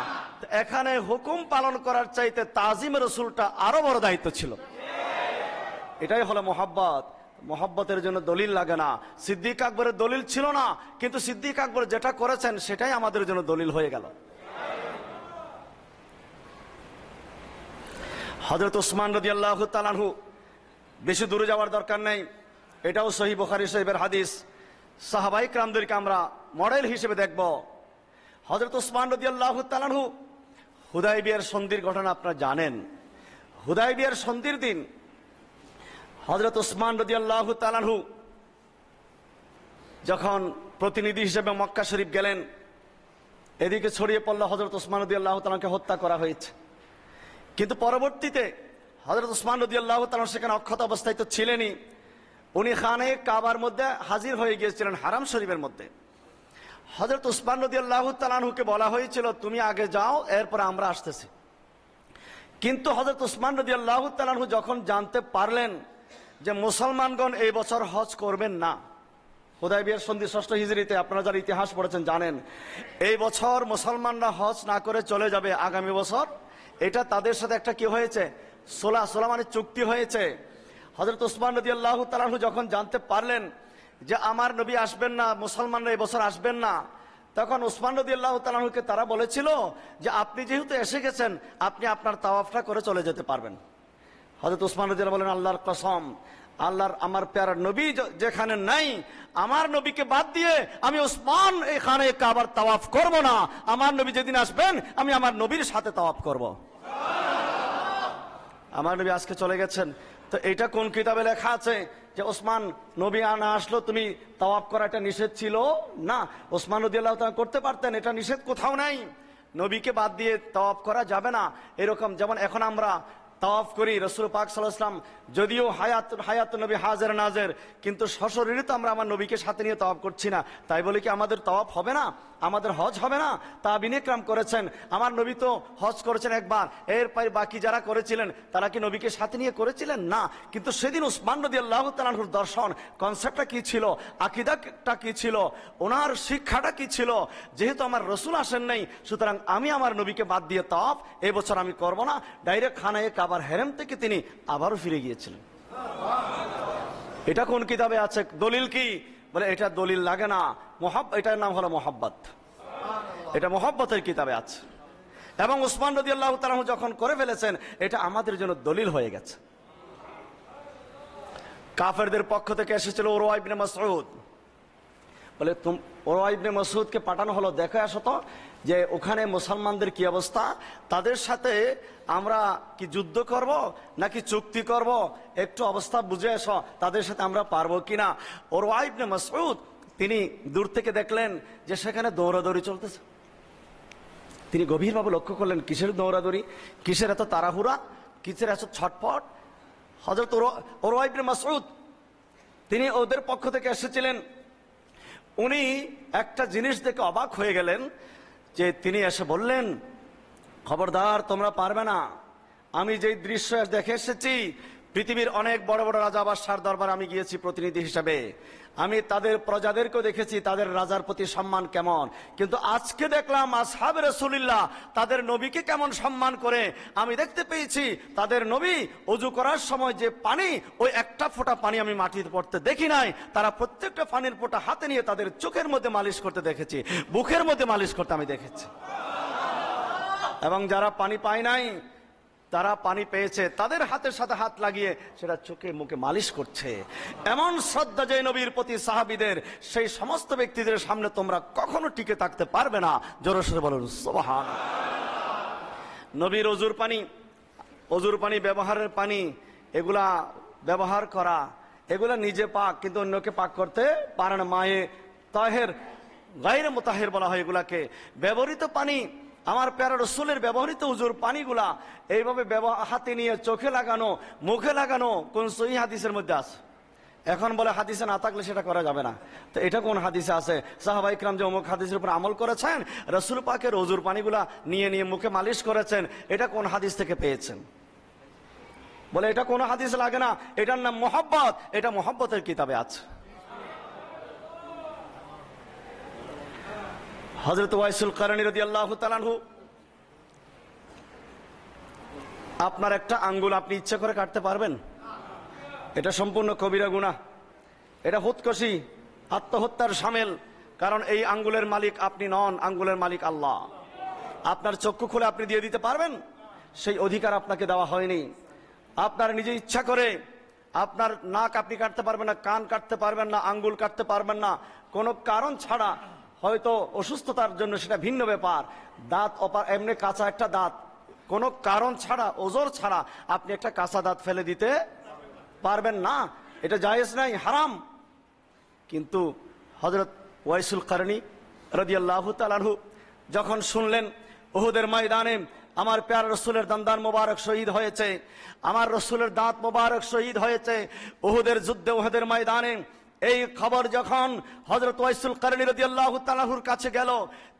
এখানে হুকুম পালন করার চাইতে তাজিম রাসূলটা আরো বড় দায়িত্ব ছিল। এটাই হলো মুহাব্বত। মুহাব্বতের জন্য দলিল লাগে না। সিদ্দিক আকবরের দলিল ছিল না, কিন্তু সিদ্দিক আকবর যেটা করেছেন সেটাই আমাদের জন্য দলিল হয়ে গেল। হযরত ওসমান রাদিয়াল্লাহু তাআলা আনহু, বেশি দূরে যাওয়ার দরকার নেই, এটাও সহিহ বুখারী শরীফের হাদিস। সাহাবায়ে কেরামদেরকে আমরা মডেল হিসেবে দেখব। হযরত ওসমান রাদিয়াল্লাহু তাআলা আনহু হুদায়বিয়ার সন্ধির ঘটনা আপনারা জানেন। হুদায়বিয়ার সন্ধির দিন হযরত ওসমান রাদিয়াল্লাহু তাআলা আনহু যখন প্রতিনিধি হিসেবে মক্কা শরীফ গেলেন, এদিকে ছড়িয়ে পড়ল হযরত ওসমান রাদিয়াল্লাহু তাআলাকে হত্যা করা হয়েছে। কিন্তু পরবর্তীতে হযরত ওসমান রাদিয়াল্লাহু তাআলা সেখানে অক্ষত অবস্থায় তো ছিলেনই, উনি খানে কাবার মধ্যে হাজির হয়ে গিয়েছিলেন, হারাম শরীফের মধ্যে। হযরত ওসমান রাদিয়াল্লাহু তাআলা আনহুকে বলা হয়েছিল তুমি আগে যাও, এরপর আমরা আসতেছি। কিন্তু হযরত ওসমান রাদিয়াল্লাহু তাআলা আনহু যখন জানতে পারলেন যে মুসলমানগণ এই বছর হজ করবেন না, হুদায়বিয়ার সন্ধি 6ষ্ঠ হিজরিতে, আপনারা যারা ইতিহাস পড়েছেন জানেন, এই বছর মুসলমানরা হজ না করে চলে যাবে আগামী বছর। এটা তাদের সাথে একটা কি হয়েছে, সোলা মানে চুক্তি হয়েছে। হযরত উসমান রাদিয়াল্লাহু তাআলা আনহু যখন জানতে পারলেন যে আমার নবী আসবেন না, মুসলমানরা এই বছর আসবেন না, তখন উসমান রাদিয়াল্লাহু তাআলা আনহুকে তারা বলেছিল যে আপনি যেহেতু এসে গেছেন, আপনি আপনার তাওয়াফটা করে চলে যেতে পারবেন। হযরত উসমান রাদিয়াল্লাহু বলেন, আল্লাহর কসম, আল্লাহর আমার প্যারা নবী যেখানে নাই, আমার নবীকে বাদ দিয়ে আমি উসমান এই খানে কাবার তাওয়াফ করব না। আমার নবী যেদিন আসবেন আমি আমার নবীর সাথে তাওয়াফ করব। আমার নবী আজকে চলে গেছেন, তো এটা কোন কিতাবে লেখা আছে যে ওসমান নবী না আসলো তুমি তাওয়াফ করা এটা নিষেধ ছিল? না, ওসমান রাদিয়াল্লাহু তাআলা করতে পারতেন, এটা নিষেধ কোথাও নাই। নবীকে বাদ দিয়ে তাওয়াফ করা যাবে না। এরকম যেমন এখন আমরা তাওয়াফ করি, রাসূল পাক সাল্লাল্লাহু আলাইহি ওয়াসাল্লাম যদিও হায়াত নবী হাজির নাজের, কিন্তু সশরীরে তো আমরা আমার নবীকে সাথে নিয়ে তাওয়াফ করছি না। তাই বলে কি আমাদের তাওয়াফ হবে না, আমাদের হজ হবে না? তাবিঈন ইকরাম করেছেন, আমার নবী তো হজ করেছেন একবার, এরপর বাকি যারা করেছিলেন তারা কি নবীকে সাথে নিয়ে করেছিলেন? না। কিন্তু সেদিন উসমান রাদিয়াল্লাহু তাআলা আনহুর দর্শন, কনসেপ্টটা কি ছিল, আকীদাটা কি ছিল, ওনার শিক্ষাটা কি ছিল, যেহেতু আমার রাসূল আসেন নাই, সুতরাং আমি আমার নবীকে বাদ দিয়ে তাওয়াফ এই বছর আমি করব না। ডাইরেক্ট খানায়ে কাবার হেরেম থেকে তিনি আবারও ফিরে গিয়েছিলেন। এটা কোন কিতাবে আছে? দলিল কি? বলে এটা দলিল লাগে না, এটার নাম হলো মোহাব্বত। এটা মোহাব্বতের কিতাবে আছে। এবং উসমান রাদিয়াল্লাহু তাআলা যখন করে ফেলেছেন, এটা আমাদের জন্য দলিল হয়ে গেছে। কাফেরদের পক্ষ থেকে এসেছিল উরওয়া ইবনে মাসউদ, বলে উরওয়া ইবনে মাসউদকে পাঠানো হলো, দেখে আসো তো যে ওখানে মুসলমানদের কি অবস্থা, তাদের সাথে আমরা কি যুদ্ধ করব নাকি চুক্তি করব, একটু অবস্থা বুঝে এসো, তাদের সাথে আমরা পারবো কিনা। উরওয়া ইবনে মাসউদ তিনি দূর থেকে দেখলেন যে সেখানে দৌড়াদৌড়ি চলতেছে। তিনি গভীরভাবে লক্ষ্য করলেন, কিসের দৌড়াদৌড়ি, কিসের এত তাড়াহুড়া, কিসের এত ছটফট। হযরত উরওয়া ইবনে মাসউদ তিনি ওদের পক্ষ থেকে এসেছিলেন। উনি একটা জিনিস দেখে অবাক হয়ে গেলেন, যে তিনি এসে বললেন, খবরদার তোমরা পারবে না। আমি যেই দৃশ্য দেখে এসেছি, পৃথিবীর অনেক বড় বড় রাজা বাদশার দরবার আমি গিয়েছি প্রতিনিধি হিসাবে, আমি তাদের প্রজাদেরকেও দেখেছি তাদের রাজার প্রতি সম্মান কেমন, কিন্তু আজকে দেখলাম আসহাবে রাসূলুল্লাহ তাদের নবীকে কেমন সম্মান করে। আমি দেখতে পেয়েছি তাদের নবী ওযু করার সময় যে পানি, ওই একটা ফোঁটা পানি আমি মাটিতে পড়তে দেখি নাই, তারা প্রত্যেকটা পানির ফোঁটা হাতে নিয়ে তাদের চোখের মধ্যে মালিশ করতে দেখেছি, বুকের মধ্যে মালিশ করতে আমি দেখেছি। এবং যারা পানি পায় নাই, তারা পানি পেয়েছে, তাদের হাতের সাথে হাত লাগিয়ে সেটা চোখে মুখে মালিশ করছে। এমন শ্রদ্ধা যে নবীর প্রতি সাহাবীদের, সেই সমস্ত ব্যক্তিদের সামনে তোমরা কখনো টিকে থাকতে পারবে না। জোরে সোরে বলুন সুবহানাল্লাহ। নবীর অজুর পানি ব্যবহারের পানি, এগুলা ব্যবহার করা, এগুলা নিজে পাক, কিন্তু অন্যকে পাক করতে পারে না। মায়ে তাহের, গায়রে মুতাহের বলা হয় এগুলাকে। ব্যবহৃত পানি, আমার প্যারা রাসূলের ব্যবহৃত উজুর পানিগুলা এইভাবে হাতে নিয়ে চোখে লাগানো, মুখে লাগানো কোন সহিহ হাদিসের মধ্যে আছে? এখন বলে হাদিসে না থাকলে সেটা করা যাবে না। তো এটা কোন হাদিসে আছে? সাহাবা ইকরাম যে অমুক হাদিসের উপর আমল করেছেন, রাসূল পাকের উজুর পানিগুলা নিয়ে নিয়ে মুখে মালিশ করেছেন, এটা কোন হাদিস থেকে পেয়েছেন? বলে এটা কোন হাদিস লাগে না, এটার নাম মোহাব্বত, এটা মোহাব্বতের কিতাবে আছে। হযরত ওয়াইসুল কারনী রাদিয়াল্লাহু তাআলা আনহু, আপনার একটা আঙ্গুল আপনি ইচ্ছা করে কাটতে পারবেন? এটা সম্পূর্ণ কবিরা গুনাহ, এটা খুদকুশি, আত্মহত্যার শামিল। কারণ এই আঙ্গুলের মালিক আপনি নন, আঙ্গুলের মালিক আল্লাহ। আপনার চক্ষু খুলে আপনি দিয়ে দিতে পারবেন? সেই অধিকার আপনাকে দেওয়া হয়নি। আপনার নিজে ইচ্ছা করে আপনার নাক আপনি কাটতে পারবেন না, কান কাটতে পারবেন না, আঙ্গুল কাটতে পারবেন না, কোনো কারণ ছাড়া, হয়তো অসুস্থতার জন্য, সেটা ভিন্ন ব্যাপার। দাঁত এমনি কাঁচা একটা দাঁত, কোনো কারণ ছাড়া, ওজর ছাড়া আপনি একটা কাঁচা দাঁত ফেলে দিতে পারবেন না, এটা জায়েজ নাই, হারাম। কিন্তু হযরত ওয়াইসুল কারনী রাদিয়াল্লাহু তাআলা আনহু যখন শুনলেন উহুদের ময়দানে আমার প্যারা রাসূলের দন্দান মোবারক শহীদ হয়েছে, আমার রাসূলের দাঁত মোবারক শহীদ হয়েছে উহুদের যুদ্ধে, উহুদের ময়দানে, এই খবর যখন হযরত ওয়াইসুল কারনী রাদিয়াল্লাহু তাআলা আনহুর কাছে গেল,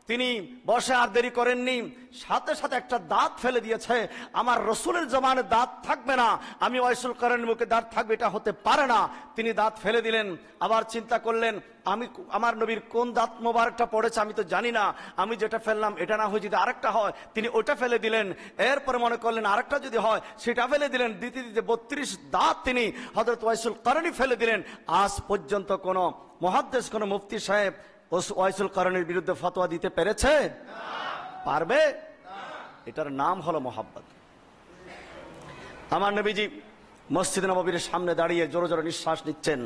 তিনি বসে আর দেরি করেননি, সাথে সাথে একটা দাঁত ফেলে দিয়েছে। আমার রসুলের জমানে দাঁত থাকবে না, আমি ওয়াইসুল কারণীর মুখে দাঁত থাকবে, এটা হতে পারে না। তিনি দাঁত ফেলে দিলেন। আবার চিন্তা করলেন, আমি আমার নবীর কোন দাঁত মোবারকটা পড়েছে আমি তো জানি না, আমি যেটা ফেললাম এটা না হয় যদি আরেকটা হয়, তিনি ওটা ফেলে দিলেন। এরপরে মনে করলেন আরেকটা যদি হয় সেটা ফেলে দিলেন। দিতে দিতে 32 দাঁত তিনি হযরত ওয়াইসুল কারণী ফেলে দিলেন। আজ পর্যন্ত কোন মুহাদ্দিস, কোন মুফতি সাহেব ওয়াইসুল কারণীর বিরুদ্ধে ফতোয়া দিতে পেরেছে? পারবে? এটার নাম হলো মোহাব্বত। আমার নবীজি মসজিদ নববীর সামনে দাঁড়িয়ে জোরে জোরে নিঃশ্বাস নিচ্ছেন।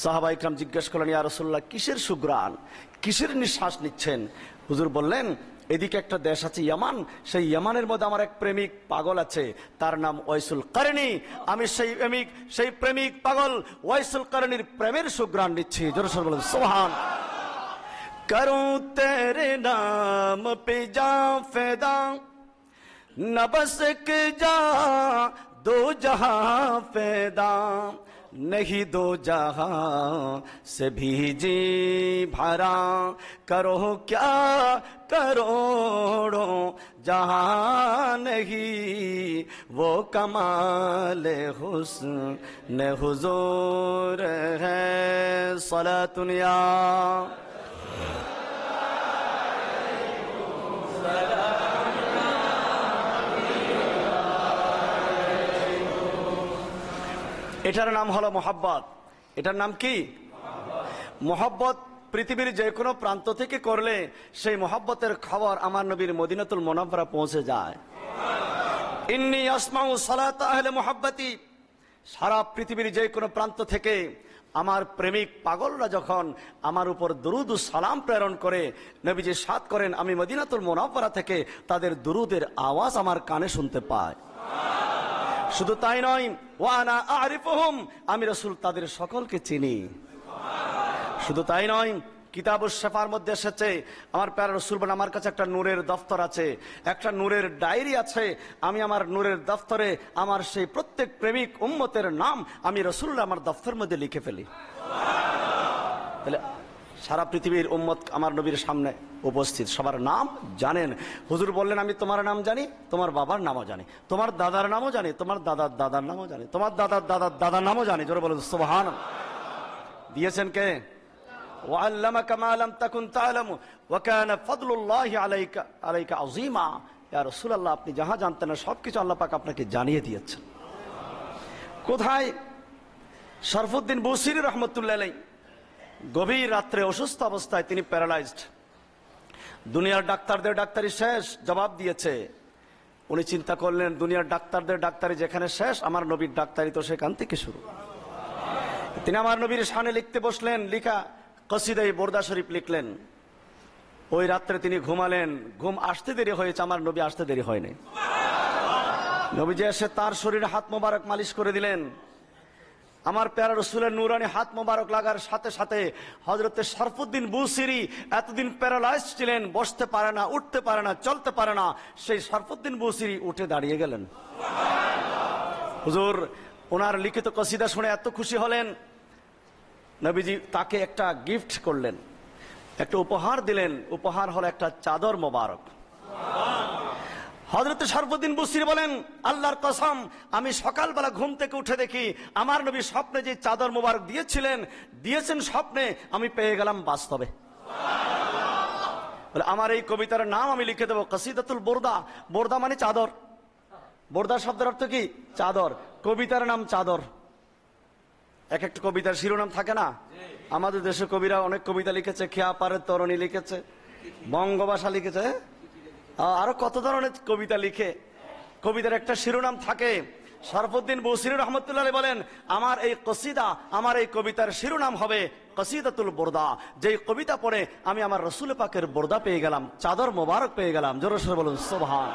সাহাবা ইকরাম জিজ্ঞেস করলেন, ইয়া রাসূলুল্লাহ, কিসের সুগ্রাণ, কিসের নিঃশ্বাস নিচ্ছেন? হুজুর বললেন, এদিকে একটা দেশ আছে ইয়ামান, সেই ইয়ামানের মধ্যে আমার এক প্রেমিক পাগল আছে, তার নাম ওয়াইসুল কারণী। আমি সেই প্রেমিক পাগল ওয়াইসুল কারণীর প্রেমের সুগ্রাণ নিচ্ছি। জোরে সোরে বলেন সুবহান। करूं तेरे नाम पे जा फिदा, न बस के जा दो जहां फिदा, नहीं दो जहां से भी जी भरा, करो क्या करोड़ों जहां नहीं वो कमाल हुस्न हुजूर है। सलातुन या এটার নাম হলো মোহাব্বত। এটার নাম কি? মোহাব্বত পৃথিবীর যে কোনো প্রান্ত থেকে করলে সেই মোহাব্বতের খবর আমার নবীর মদিনাতুল মুনাওয়ারা পৌঁছে যায়। ইন্নী আসমাউ সালাত আহলে মুহাব্বতি। সারা পৃথিবীর যে কোনো প্রান্ত থেকে আমার প্রেমিক পাগলরা যখন আমার উপর দুরুদ ও সালাম প্রেরণ করে, নবীজি সাদ করেন, আমি মদিনাতুল মুনাওয়ারা থেকে তাদের দুরুদের আওয়াজ আমার কানে শুনতে পাই। শুধু তাই নয়, ওয়ানা আরিফুহুম, আমি রাসূল তাদের সকলকে চিনি। শুধু তাই নয়, কিতাবুশ শিফার মধ্যে এসেছে, আমার প্যারা রাসূল বলেন, আমার কাছে একটা নূরের দফতর আছে, একটা নূরের ডায়েরি আছে। আমি আমার নূরের দফতরে আমার সেই প্রত্যেক প্রেমিক উম্মতের নাম আমি রাসূলুল্লাহ আমার দফতরের মধ্যে লিখে ফেলি। তাহলে সারা পৃথিবীর উম্মত আমার নবীর সামনে উপস্থিত, সবার নাম জানেন। হুজুর বললেন, আমি তোমার নাম জানি, তোমার বাবার নামও জানি, তোমার দাদার নামও জানি, তোমার দাদার দাদার নামও জানি, তোমার দাদার দাদার দাদার নামও জানি। জোরে বলুন সুবহানাল্লাহ। দিয়েছেন কে? ওয়াল্লামাকা মা লাম তাকুন তা'লামু ওয়া কানা ফাদলুল্লাহি আলাইকা আযীমা। ইয়া রাসূলুল্লাহ, আপনি যাহা জানতেন না সবকিছু আল্লাহ পাক আপনাকে জানিয়ে দিয়েছেন। কোথায়? শরফুদ্দিন বুসিরি রাহমাতুল্লাহ আলাইহি গভীর রাত্রে অসুস্থ অবস্থায়, তিনি প্যারালাইজড। দুনিয়ার ডাক্তারদের ডাক্তারি শেষ, জবাব দিয়েছে। উনি চিন্তা করলেন, দুনিয়ার ডাক্তারদের ডাক্তারি যেখানে শেষ, আমার নবীর ডাক্তারি তো সেখান থেকে শুরু। তিনি আমার নবীর শানে লিখতে বসলেন, লিখা কসিদায়ে বুরদা শরীফ লিখলেন। ওই রাত্রে তিনি ঘুমালেন, ঘুম আসতে দেরি হয়েছে, আমার নবী আসতে দেরি হয়নি। নবীজি এসে তার শরীরে হাত মোবারক মালিশ করে দিলেন। আমার প্যারা রাসূলের নূরানি হাত মোবারক লাগার সাথে সাথে হযরতে শরফুদ্দিন বুসিরি এতদিন প্যারালাইজ ছিলেন, বসতে পারে না, উঠতে পারে না, চলতে পারে না, সেই শরফুদ্দিন বুসিরি উঠে দাঁড়িয়ে গেলেন। হুজুর ওনার লিখিত কসিদা শুনে এত খুশি হলেন, নবীজি তাকে একটা গিফট করলেন, একটা উপহার দিলেন। উপহার হলো একটা চাদর মোবারক। হযরত শরফুদ্দিন বুসিরি বলেন, আল্লাহর কসম, আমি সকালবেলা ঘুম থেকে উঠে দেখি আমার নবী স্বপ্নে যে চাদর মোবারক দিয়েছেন স্বপ্নে, আমি পেয়ে গেলাম বাস্তবে। আমার এই কবিতার নাম আমি লিখে দেবো কসিদাতুল বুরদা। বুরদা মানে চাদর, বুরদা শব্দের অর্থ কি? চাদর। কবিতার নাম চাদর। এক একটা কবিতার শিরোনাম থাকে না? আমাদের দেশে কবিরা অনেক কবিতা লিখেছে, খেয়াপাড়ের তরণী লিখেছে, বঙ্গভাষা লিখেছে, আরো কত ধরনের কবিতা লিখে। কবিতার একটা শিরোনাম থাকে। শরফুদ্দিন বুসিরি রহমতুল্লাহ আলাইহি বলেন, আমার এই কসিদা, আমার এই কবিতার শিরোনাম হবে কসিদাতুল বুরদা। যেই কবিতা পড়ে আমি আমার রাসূল পাকের বুরদা পেয়ে গেলাম, চাদর মোবারক পেয়ে গেলাম। জোরে সোরে বলুন সুবহান।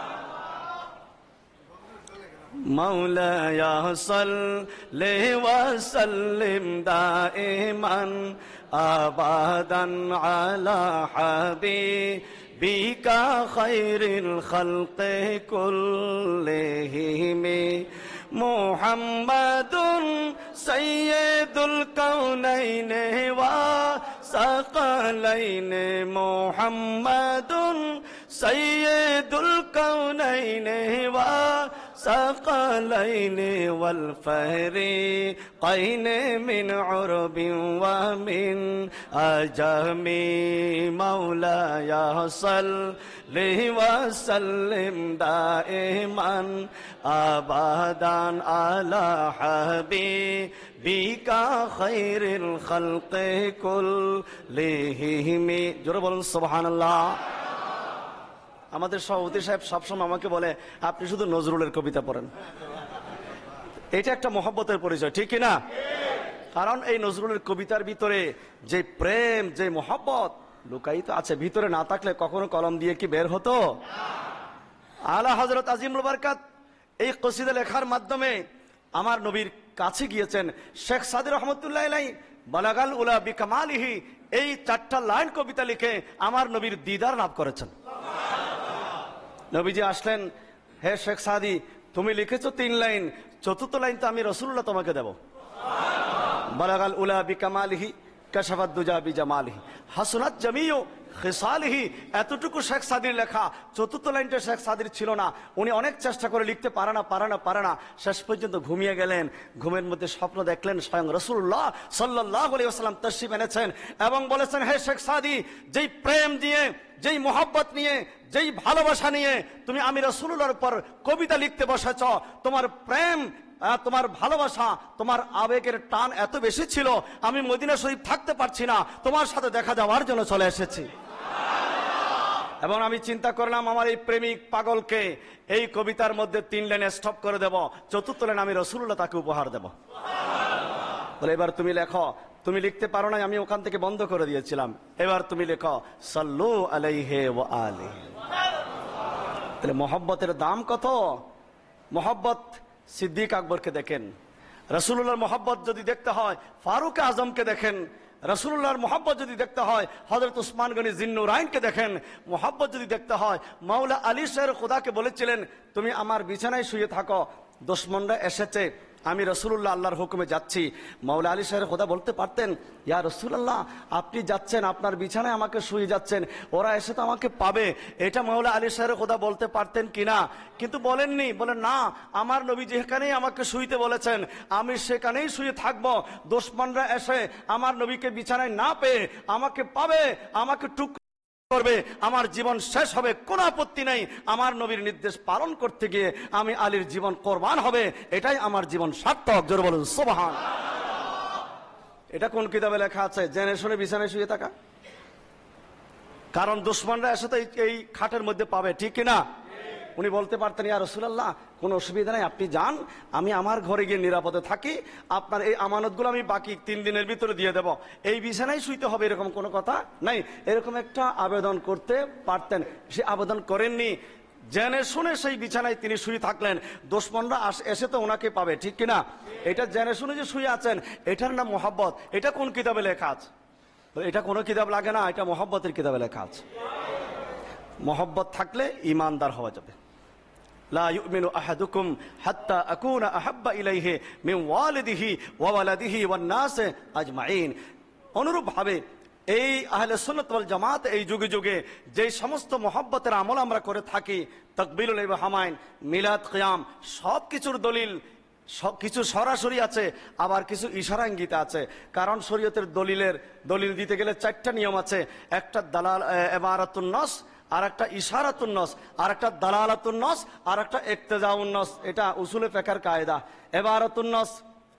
মাওলায়া সাল্লি ওয়া সাল্লিম দাইমান আবাদান আলা হাবিবিকা খায়রিল খালকি কুল্লিহিম মুহাম্মাদুন সাইয়্যিদুল কাউনাইনি ওয়া সাকালাইন মুহাম্মাদুন সাইয়্যিদুল কাউনাইন ওয়া সাকালাইন ওয়াল ফারিকাইন মিন উরবিন ওয়া মিন আজামি মাওলায়া সাল্লি ওয়া সাল্লিম দাইমান আবাদান আলা হাবিবিকা খায়রিল খালকি কুল্লিহিম। জোরে বলুন সুবহানাল্লাহ। আমাদের সভাপতি সাহেব সবসময় আমাকে বলে আপনি শুধু নজরুলের কবিতা পড়েন। এটা একটা মহব্বতের পরিচয়, ঠিক কিনা? কারণ এই নজরুলের কবিতার ভিতরে যে প্রেম, যে মহব্বত লুকায়িত আছে, ভিতরে না থাকলে কখনো কলম দিয়ে কি বের হতো? আলা হযরত আজিমুল বারকাত এই কসিদা লেখার মাধ্যমে আমার নবীর কাছে গিয়েছেন। শেখ সাদি রহমতুল্লাহ আলাইহি বালাগাল উলা বিকামালিহি এই 4টা লাইন কবিতা লিখে আমার নবীর দিদার লাভ করেছেন। নবীজি আসলেন, হে শেখ সাদি তুমি লিখেছো 3 লাইন, 4th লাইন তো আমি রাসূলুল্লাহ তোমাকে দেব। বালাগাল উলা বিকামালিহি কাশাফাত দুজা বিজামালিহি হাসনাত জামিউ খিসালিহি। এতটুকু শেখ সাদির লেখা, 4th লাইনটা শেখ সাদির ছিল না। উনি অনেক চেষ্টা করে লিখতে পারে না, শেষ পর্যন্ত ঘুমিয়ে গেলেন। ঘুমের মধ্যে স্বপ্ন দেখলেন স্বয়ং রাসূলুল্লাহ সাল্লাল্লাহু আলাইহি ওয়াসাল্লাম তাশরিফ এনেছেন এবং বলেছেন, হে শেখ সাদি যেই প্রেম দিয়ে, যেই মোহাব্বত নিয়ে, যেই ভালোবাসা নিয়ে তুমি আমি রাসূলুল্লাহর উপর কবিতা লিখতে বসেছ, তোমার প্রেম, তোমার ভালোবাসা, তোমার আবেগের টান এত বেশি ছিল আমি মদিনা শরীফ থাকতে পারছি না, তোমার সাথে দেখা যাওয়ার জন্য চলে এসেছি। এবং আমি চিন্তা করলাম আমার এই প্রেমিক পাগলকে এই কবিতার মধ্যে 3 লাইনে স্টপ করে দেব, 4th লাইন আমি রাসূলুল্লাহ তাকে উপহার দেব। বলে এবার তুমি লেখো। তুমি লিখতে পারো না, আমি ওখান থেকে বন্ধ করে দিয়েছিলাম। এবার তুমি লেখো সাল্লু আলাইহি ওয়া আলিহি। তাহলে মহব্বতের দাম কত? মহব্বত সিদ্দিক আকবরকে দেখেন, রাসূলুল্লাহর মহব্বত যদি দেখতে হয় ফারুক আজমকে দেখেন, রাসূলুল্লাহর মহব্বত যদি দেখতে হয় হযরত উসমান গনি জিন্নুরাইনকে দেখেন, মহব্বত যদি দেখতে হয় মাওলা আলী শের খোদাকে বলেছিলেন তুমি আমার বিছানায় শুয়ে থাকো, দুশমনরা এসেছে, আমি রাসূলুল্লাহ আল্লাহর হুকুমে যাচ্ছি। মাওলা আলী শের খোদা বলতে পারতেন ইয়া রাসূলুল্লাহ আপনি যাচ্ছেন, আপনার বিছানায় আমাকে শুয়ে যাচ্ছেন, ওরা এসে তো আমাকে পাবে। এটা মাওলা আলী শের খোদা বলতে পারতেন কিনা? কিন্তু বলেননি। বলেন না, আমার নবী যেখানেই আমাকে শুইতে বলেছেন আমি সেখানেই শুয়ে থাকবো। দুশমনরা এসে আমার নবীকে বিছানায় না পেয়ে আমাকে পাবে, আমাকে টুক করবে, আমার জীবন শেষ হবে, কোনো আপত্তি নেই। আমার নবীর নির্দেশ পালন করতে গিয়ে আমি আলীর জীবন কোরবান হবে, এটাই আমার জীবন সার্থক। জোরে বলুন সুবহান। এটা কোন কিতাবে লেখা আছে? জেনে শুনে বিছানায় শুয়ে থাকা। কারণ দুশমনরা এসে তো এই খাটের মধ্যে পাবে, ঠিক কিনা? উনি বলতে পারতেন ইয়া রাসূলুল্লাহ কোনো অসুবিধা নেই, আপনি যান, আমি আমার ঘরে গিয়ে নিরাপদে থাকি, আপনার এই আমানতগুলো আমি বাকি 3 দিনের ভিতরে দিয়ে দেব, এই বিছানায় শুইতে হবে এরকম কোনো কথা নাই। এরকম একটা আবেদন করতে পারতেন, সে আবেদন করেননি। জেনে শুনে সেই বিছানায় তিনি শুয়ে থাকলেন, দুশমনরা এসে তো ওনাকে পাবে, ঠিক কিনা? এটা জেনে শুনে যে শুয়ে আছেন এটার নাম মহব্বত। এটা কোন কিতাবে লেখা আছে? এটা কোনো কিতাব লাগে না, এটা মহব্বতের কিতাবে লেখা আছে। মহব্বত থাকলে ইমানদার হওয়া যাবে। লা ইউমিনু আহাদুকুম হাত্তা আকুনা আহাব্বা ইলাইহি মিন ওয়ালিদিহি ওয়া ওয়ালাদিহি ওয়ান নাস আজমাইন। অনুরূপ ভাবে এই আহলে সুন্নাত ওয়াল জামাত এই যুগে যুগে যে সমস্ত মহব্বতের আমল আমরা করে থাকি, তাকবীরুল ইবহামাইন, মিলাদ, কিয়াম, সব কিছুর দলিল, সব কিছু সরাসরি আছে, আবার কিছু ইশারা ইঙ্গিত আছে। কারণ শরীয়তের দলিল দিতে গেলে 4টা নিয়ম আছে। একটা দালাল ইবারাতুন নাস, আর একটা ইশারাতুন নাস, আর একটা দালালাতুন নাস, আর একটা ইক্তেজাউন নাস। এটা উসুলে ফিকহের কায়দা। ইবারাতুন নাস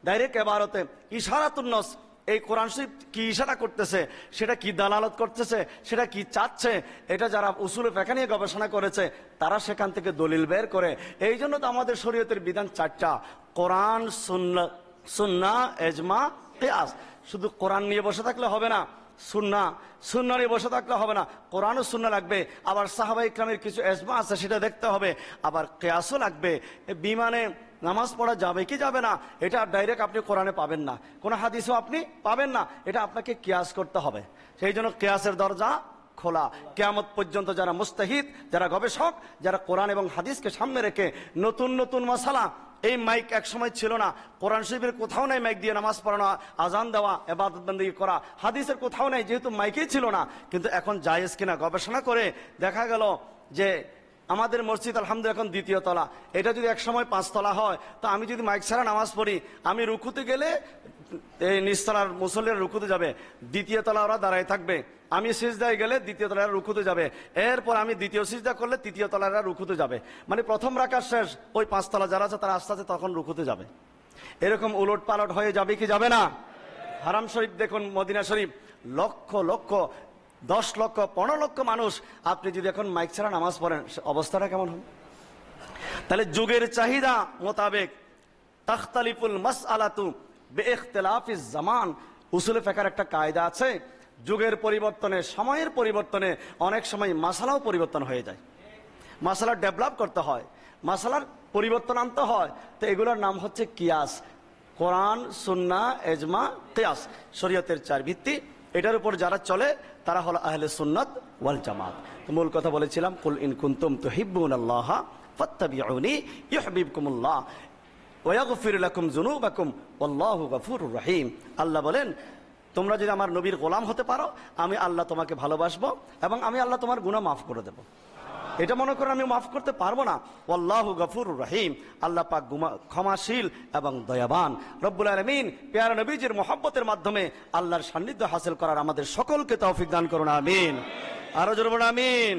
ডাইরেক্ট ইবারতে, ইশারাতুন নাস এই কোরআন শরীফ কি ইশারা করতেছে, সেটা কি দালালত করতেছে, সেটা কি চাচ্ছে, এটা যারা উসুলে ফিকহ নিয়ে গবেষণা করেছে তারা সেখান থেকে দলিল বের করে। এই জন্য তো আমাদের শরীয়তের বিধান 4টা, কোরআন, সুন্নাহ, ইজমা, কিয়াস। শুধু কোরআন নিয়ে বসে থাকলে হবে না, সুন্নাহ নিয়ে বসে থাকলে হবে না, কোরআন ও সুন্নাহ লাগবে। আবার সাহাবা ইকরামের কিছু ইজমা আছে সেটা দেখতে হবে, আবার কিয়াসও লাগবে। বিমানে নামাজ পড়া যাবে কি যাবে না এটা ডাইরেক্ট আপনি কোরআনে পাবেন না, কোন হাদিসও আপনি পাবেন না, এটা আপনাকে কিয়াস করতে হবে। সেই জন্য কিয়াসের দরজা খোলা। কিয়ামত পর্যন্ত যারা মুস্তাহিদ, যারা গবেষক, যারা কোরআন এবং হাদিসকে সামনে রেখে নতুন নতুন মাসালা, এই মাইক এক সময় ছিল না, কোরআন শরীফের কোথাও নাই মাইক দিয়ে নামাজ পড়ানো, আজান দেওয়া, ইবাদত বন্দেগী করা, হাদিসের কোথাও নাই, যেহেতু মাইকেই ছিল না। কিন্তু এখন জায়েজ কিনা গবেষণা করে দেখা গেল যে আমাদের মসজিদ আলহামদুলিল্লাহ এখন 2য় তলা, এটা যদি এক সময় 5 তলা হয়, তো আমি যদি মাইক ছাড়া নামাজ পড়ি, আমি রুকুতে গেলে এই নিচতলার মুসল্লিরা রুকুতে যাবে, 2য় তলা ওরা দাঁড়ায় থাকবে, আমি সিজদায় গেলে 2য় তলারা রুকুতে যাবে, এরপর আমি 2য় সিজদা করলে 3য় তলারা রুকুতে যাবে, মানে প্রথম রাকাত শেষ, ওই 5 তলা যারা আছে তারা আস্তে আস্তে তখন রুকুতে যাবে। এরকম উলট পালট হয়ে যাবে কি যাবে না? হারাম শরীফ দেখুন, মদিনা শরীফ, লক্ষ লক্ষ, 10 লক্ষ 15 লক্ষ মানুষ, আপনি যদি এখন মাইক ছাড়া নামাজ পড়েন, অবস্থাটা কেমন হবে? তাহলে যুগের চাহিদা মোতাবেক তাখতালিফুল মাসআলাতু বিইখতিলাফিজ জামান, উসুলে ফিকহের একটা কায়দা আছে, যুগের পরিবর্তনে, সময়ের পরিবর্তনে অনেক সময় মাসালাও পরিবর্তন হয়ে যায়। মাসালা ডেভেলপ করতে হয়, মাসালার পরিবর্তন আনতে হয়, তো এগুলোর নাম হচ্ছে কিয়াস। কোরআন, সুন্নাহ, ইজমা, কিয়াস, শরীয়তের 4 ভিত্তি। এটার উপর যারা চলে তারা হলো আহলে সুন্নাত ওয়াল জামাত। মূল কথা বলেছিলাম, কুল ইন কুনতুম তুহিব্বুনাল্লাহ ফাত্তাবিউনি ইউহিব্বুকুমুল্লাহ ওয়া ইয়াগফির লাকুম যুনুবাকুম ওয়াল্লাহু গফুরুর রহিম। আল্লাহ বলেন, তোমরা যদি আমার নবীর গোলাম হতে পারো, আমি আল্লাহ তোমাকে ভালোবাসবো এবং আমি আল্লাহ তোমার গুনাহ মাফ করে দেব। এটা মনে করেন আমি মাফ করতে পারবো না, আল্লাহু গফুরুর রহিম, আল্লাহ পাক ক্ষমাশীল এবং দয়াবান। রব্বুল আলামিন পেয়ারা নবীজির মহব্বতের মাধ্যমে আল্লাহর সান্নিধ্য হাসিল করার আমাদের সকলকে তৌফিক দান করুন, আমিন। আরো জোরে বলুন আমিন।